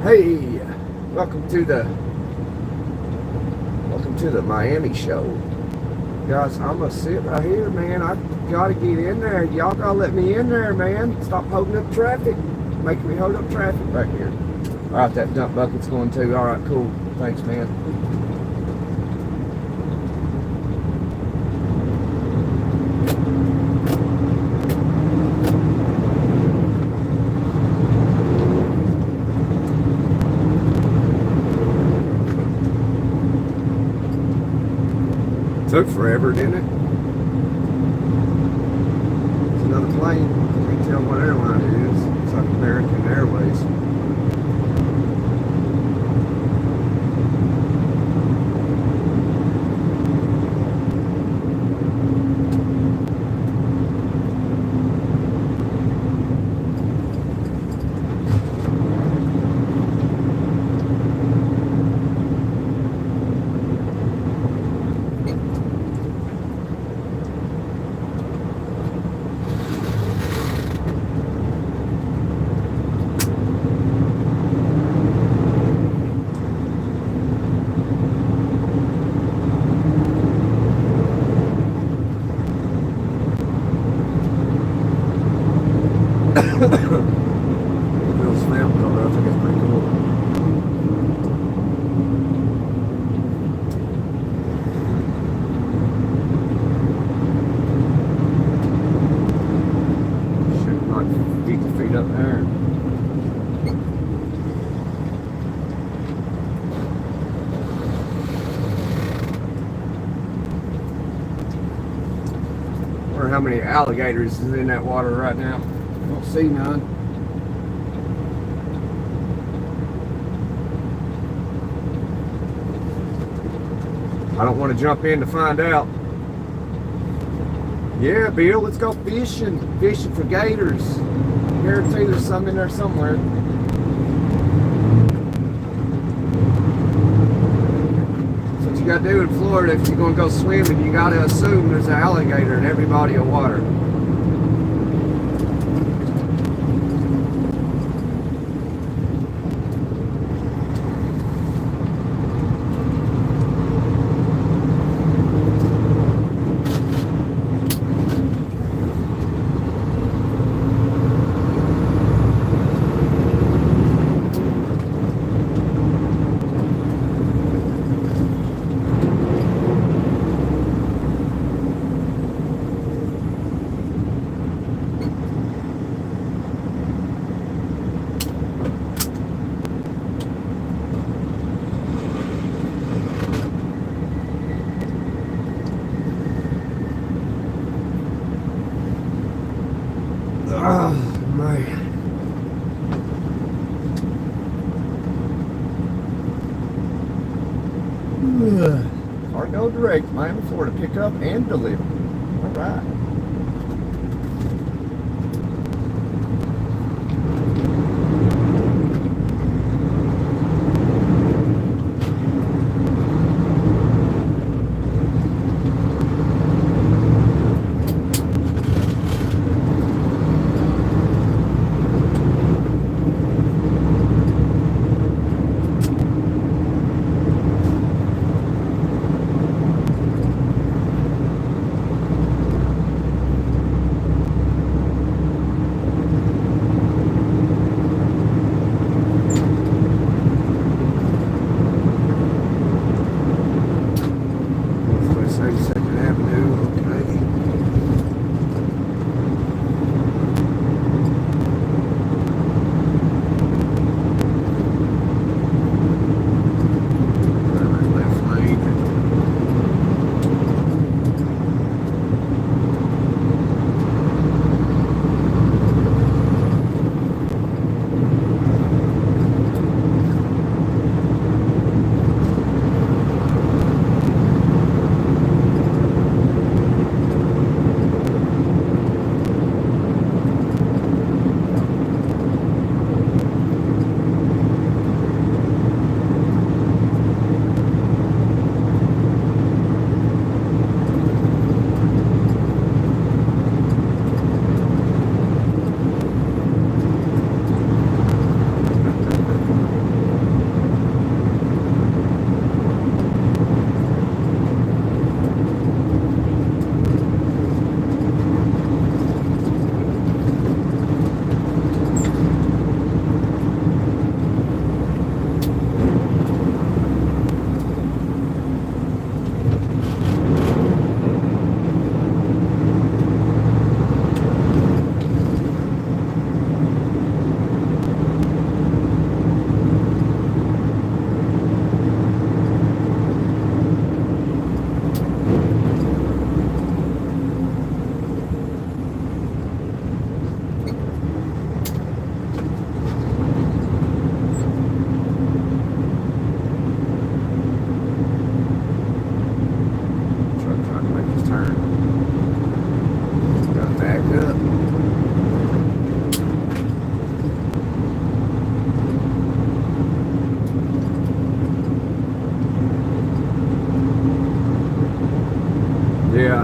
Hey, welcome to the Miami show. Guys, I'm gonna sit right here, man. I gotta get in there. Y'all gotta let me in there, man. Stop holding up traffic. Making me hold up traffic back here. Alright, that dump bucket's going too. Alright, cool. Thanks, man. Took forever, didn't it? It's another plane. Can't tell what airline it is. It's like American Airways. Bill's family over there, I think it's pretty cool. Shoot, like 50 feet up there. Wonder how many alligators is in that water right now. Don't see none. I don't want to jump in to find out. Yeah, Bill, let's go fishing. Fishing for gators. Guarantee there's some in there somewhere. That's what you got to do in Florida if you're going to go swimming. You got to assume there's an alligator in every body of water. Oh, man. Cargo Direct, Miami, Florida. Pick up and deliver. All right.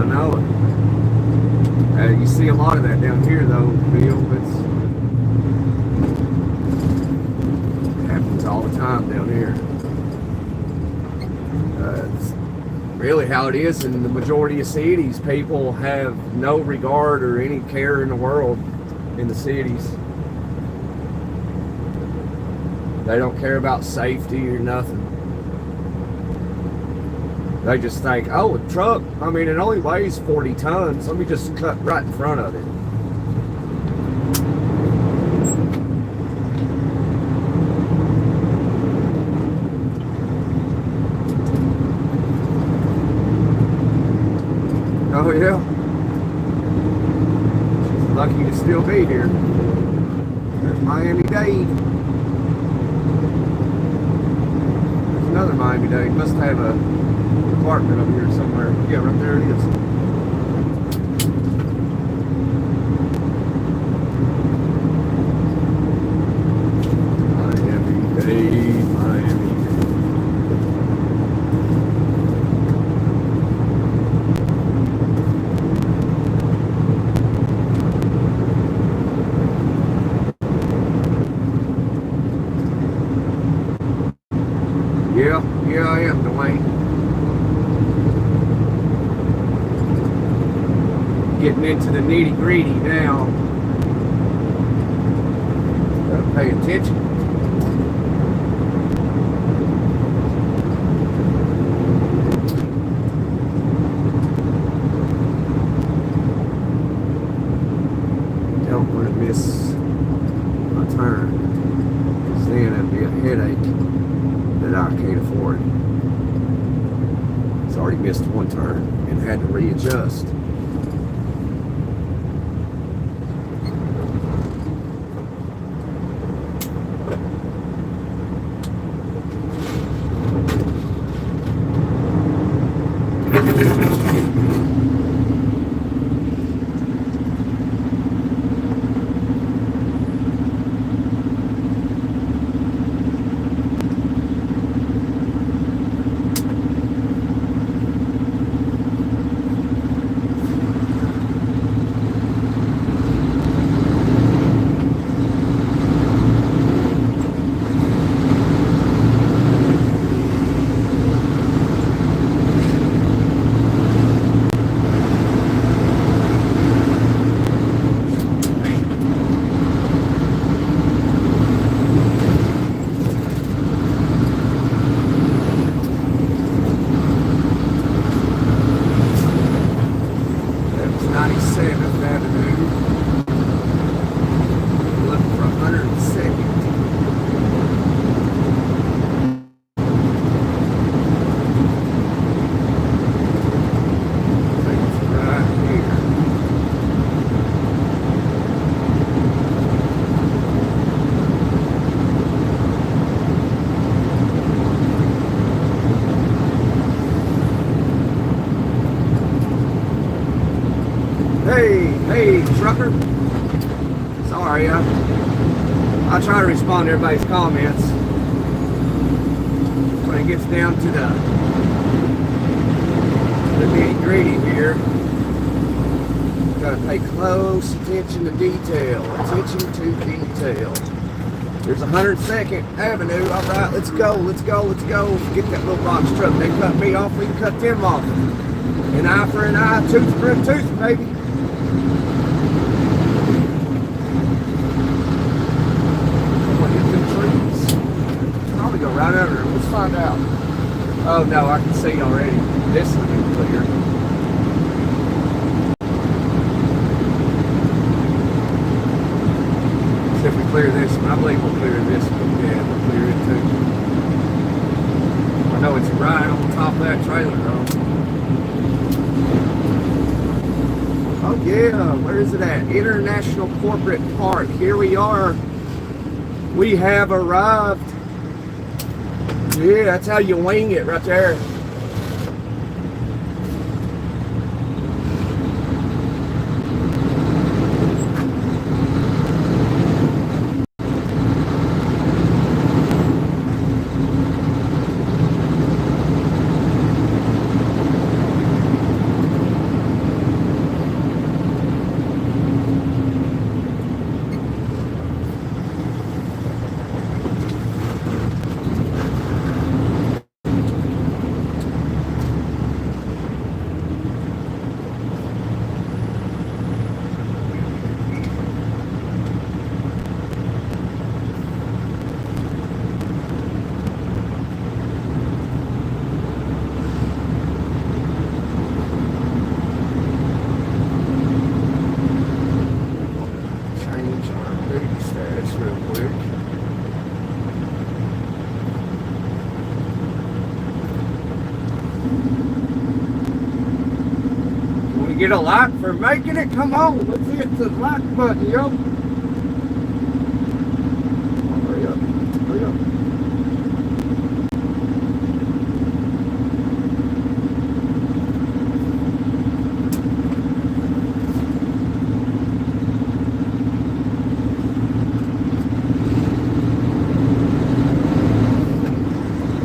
I know it. You see a lot of that down here, though, Bill. It happens all the time down here. It's really how it is in the majority of cities. People have no regard or any care in the world in the cities. They don't care about safety or nothing. They just think, oh, a truck, I mean, it only weighs 40 tons. Let me just cut right in front of it. Oh, yeah. She's lucky to still be here. There's Miami-Dade. There's another Miami-Dade. Must have a apartment over here somewhere. Yeah, right there it is. Miami-Dade, Miami-Dade. Yeah, I am, Dwayne. Getting into the nitty gritty now. Gotta pay attention. Don't want to miss my turn, because then it'll be a headache that I can't afford. It's already missed one turn and had to readjust. Hey, trucker. Sorry, I try to respond to everybody's comments. When it gets down to the nitty-gritty here, gotta pay close attention to detail. Attention to detail. There's 102nd Avenue. All right, let's go. Get that little box truck. They cut me off, we can cut them off. An eye for an eye, tooth for a tooth, baby. Probably go right under it. Let's find out. Oh no, I can see already. This will be clear. See if we clear this one. I believe we'll clear this one. Yeah, we'll clear it too. I know it's right on top of that trailer though. Oh yeah, where is it at? International Corporate Park. Here we are. We have arrived. Yeah, that's how you wing it right there. get a like for making it? Come on, let's hit the like button, yo. Hurry up, hurry up.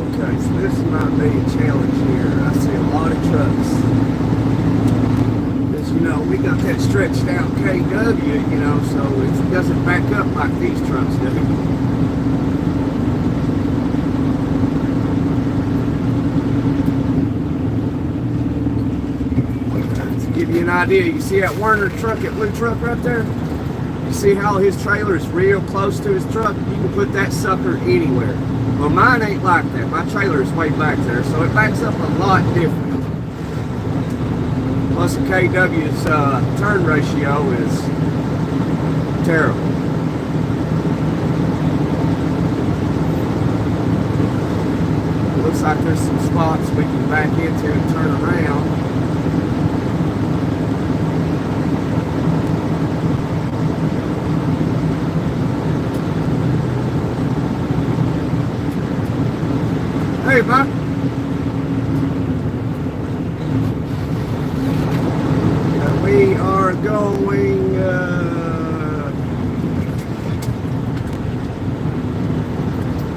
Okay, so this might be a challenge here. I see a lot of trucks. You know, we got that stretched out KW, you know, so it doesn't back up like these trucks do. To give you an idea, you see that Werner truck, that blue truck right there? You see how his trailer is real close to his truck? You can put that sucker anywhere. Well, mine ain't like that. My trailer is way back there, so it backs up a lot different. Plus the KW's turn ratio is terrible. It looks like there's some spots we can back into and turn around. Hey, Mike. We are going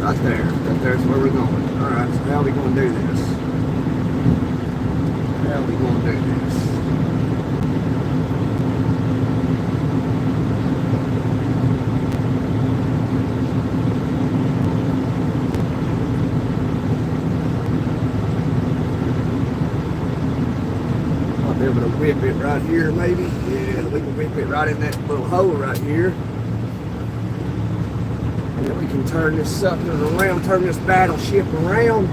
right there. Right there's where we're going. Alright, so how are we going to do this? How are we going to do this? Be able to whip it right here, maybe. Yeah, we can whip it right in that little hole right here. And then we can turn this sucker around, turn this battleship around.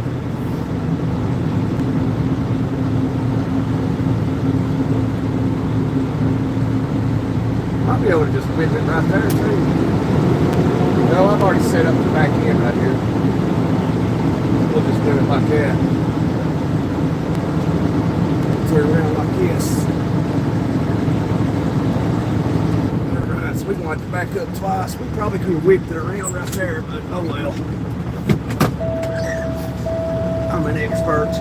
Might be able to just whip it right there, too. No, I've already set up the back end right here. We'll just do it like that. Turn around like this. Alright, so we can have to back up twice. We probably could have whipped it around right there, but oh well. I'm an expert.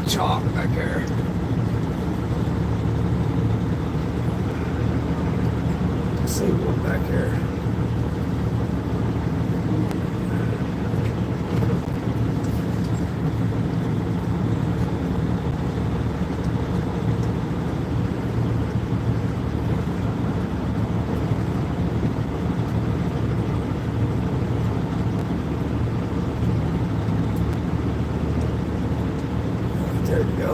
Chalk back there. See one back here. There we go.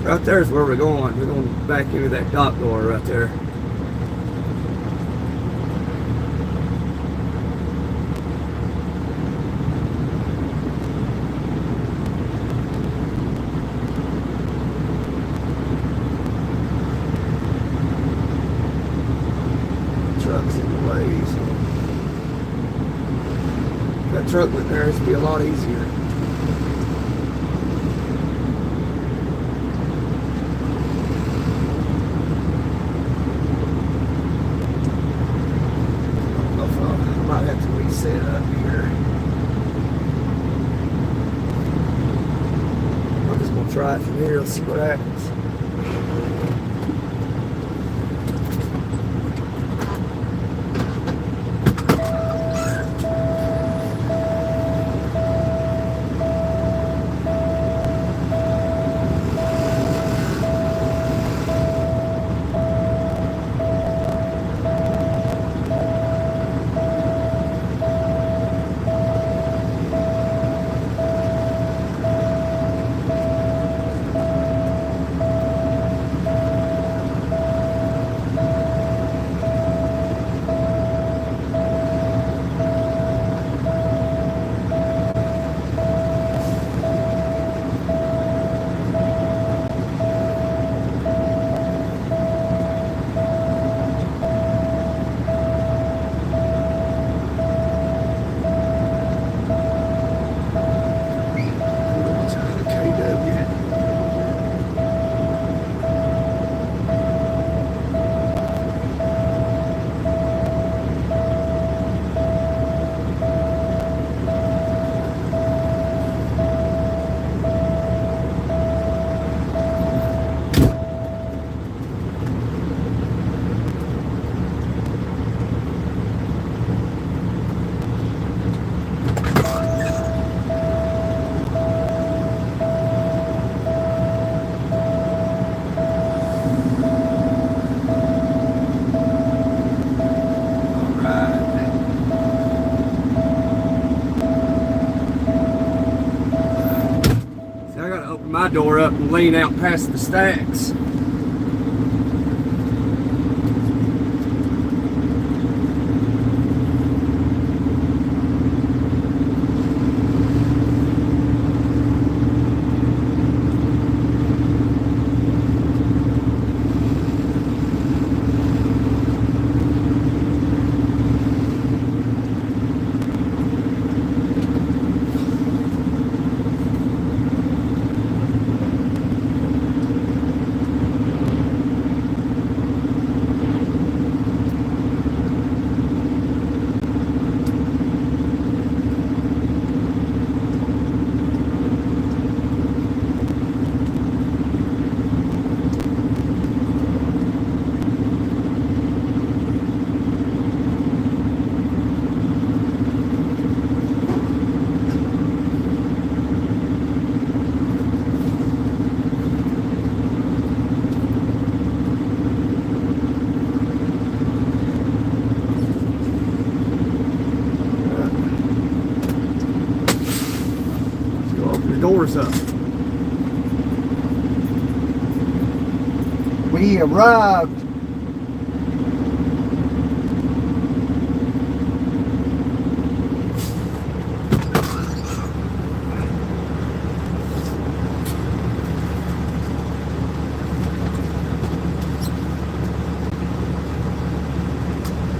Right there's where we're going. We're going back into that dock door right there. Trucks in the way. That truck went there, it'd be a lot easier. I might have to reset up here. I'm just gonna try it from here, let's see what happens. my door up and lean out past the stacks. Doors up. We arrived.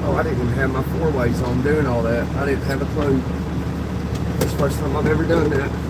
Oh, I didn't even have my four ways on doing all that. I didn't have a clue. That's the first time I've ever done that.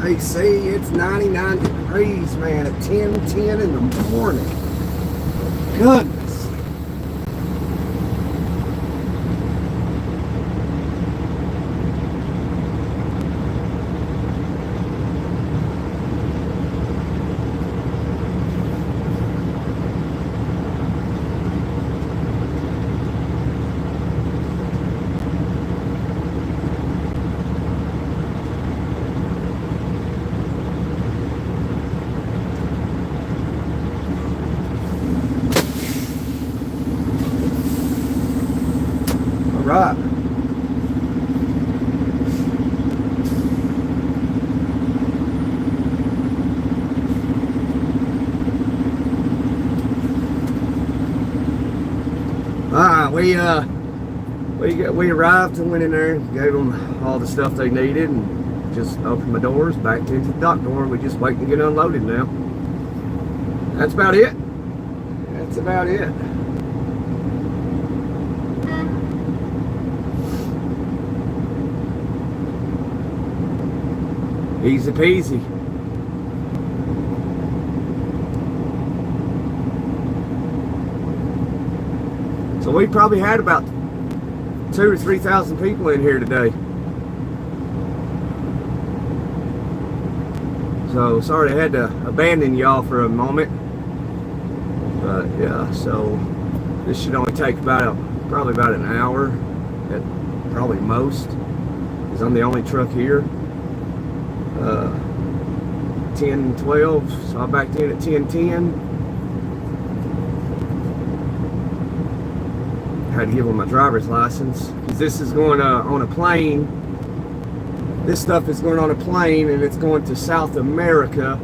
AC. It's 99 degrees, man, at 10:10 in the morning. Goodness. Right. We arrived and went in there, gave them all the stuff they needed, and just opened my doors back into the dock door. We just waiting to get unloaded now. That's about it. That's about it. Easy peasy. So we probably had about 2,000 or 3,000 people in here today. So sorry I had to abandon y'all for a moment. But yeah, so this should only take probably about an hour at probably most, because I'm the only truck here. 10:12, so I backed in at 10:10. Had to give them my driver's license, because this is going on a plane. This stuff is going on a plane, and it's going to South America,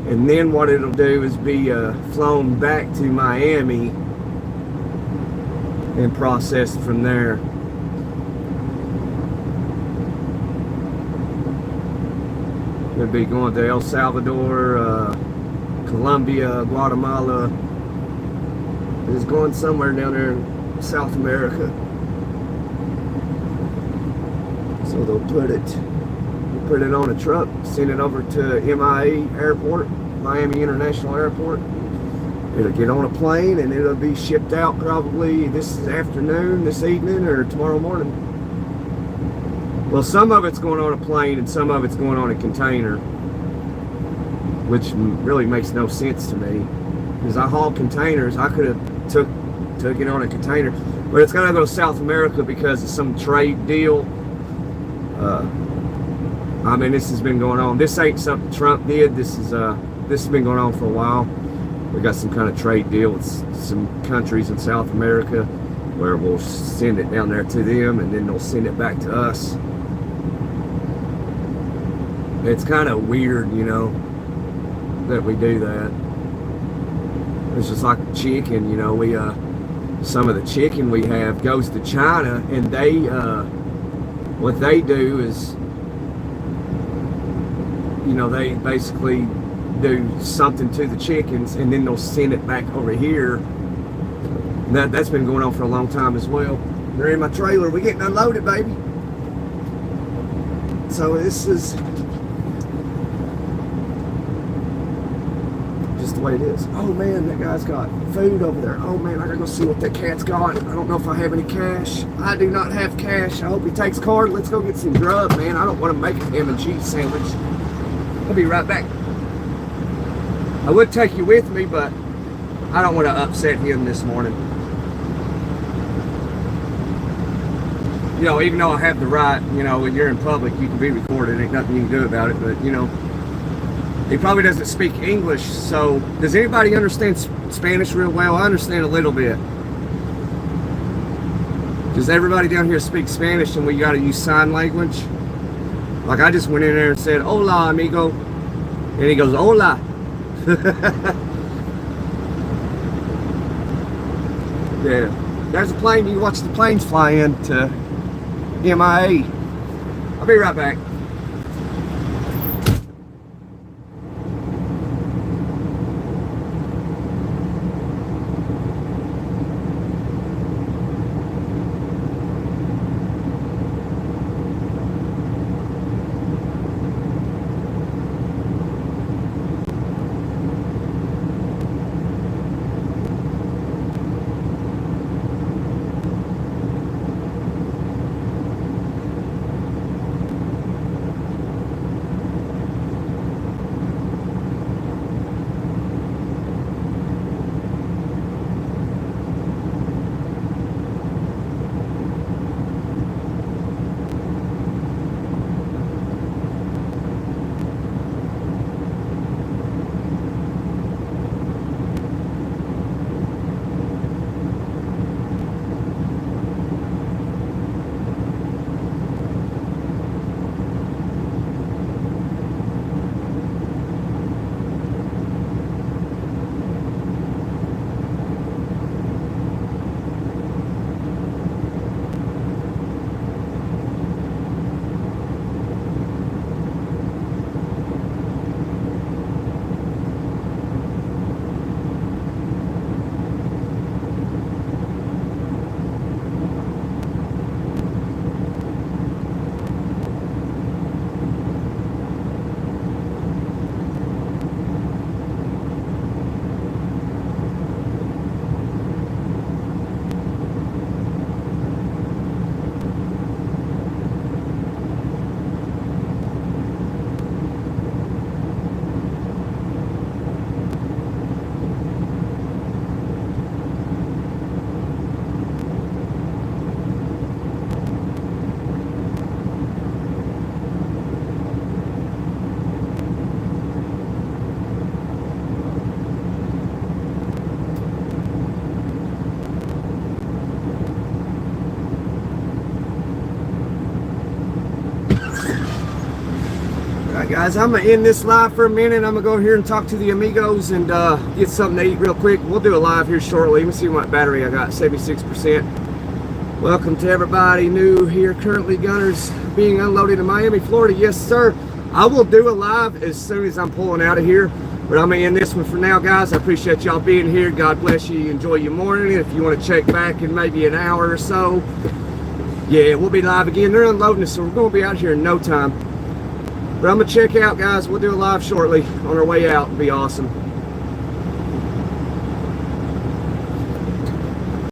and then what it'll do is be flown back to Miami and processed from there. It'll be going to El Salvador, Colombia, Guatemala. It's going somewhere down there in South America. So they'll put it on a truck, send it over to MIA Airport, Miami International Airport. It'll get on a plane and it'll be shipped out probably this afternoon, this evening, or tomorrow morning. Well, some of it's going on a plane and some of it's going on a container, which really makes no sense to me, because I haul containers. I could have took it on a container, but it's got to go to South America because of some trade deal. I mean, this has been going on. This ain't something Trump did. This has been going on for a while. We got some kind of trade deal with some countries in South America where we'll send it down there to them and then they'll send it back to us. It's kind of weird, you know, that we do that. It's just like chicken, you know. We some of the chicken we have goes to China, and they what they do is, you know, they basically do something to the chickens and then they'll send it back over here. And that's been going on for a long time as well. They're in my trailer. We're getting unloaded, baby. So this is just the way it is. Oh man, that guy's got food over there. Oh man, I gotta go see what that cat's got. I don't know if I have any cash. I do not have cash. I hope he takes card. Let's go get some grub, man. I don't want to make a ham and cheese sandwich. I'll be right back. I would take you with me, but I don't want to upset him this morning. You know, even though I have the right, you know, when you're in public, you can be recorded. Ain't nothing you can do about it, but, you know, he probably doesn't speak English, so does anybody understand Spanish real well? I understand a little bit. Does everybody down here speak Spanish and we got to use sign language? Like, I just went in there and said, hola, amigo. And he goes, hola. Yeah. There's a plane. You watch the planes fly into MIA. I'll be right back. Guys, I'm gonna end this live for a minute. I'm gonna go here and talk to the amigos and get something to eat real quick. We'll do a live here shortly. Let me see what battery I got. 76%. Welcome to everybody new here. Currently, Gunners being unloaded in Miami, Florida. Yes, sir. I will do a live as soon as I'm pulling out of here. But I'm gonna end this one for now, guys. I appreciate y'all being here. God bless you. Enjoy your morning. If you want to check back in maybe an hour or so, yeah, we'll be live again. They're unloading us, so we're gonna be out here in no time. But I'm gonna check out, guys. We'll do a live shortly on our way out. It'll be awesome.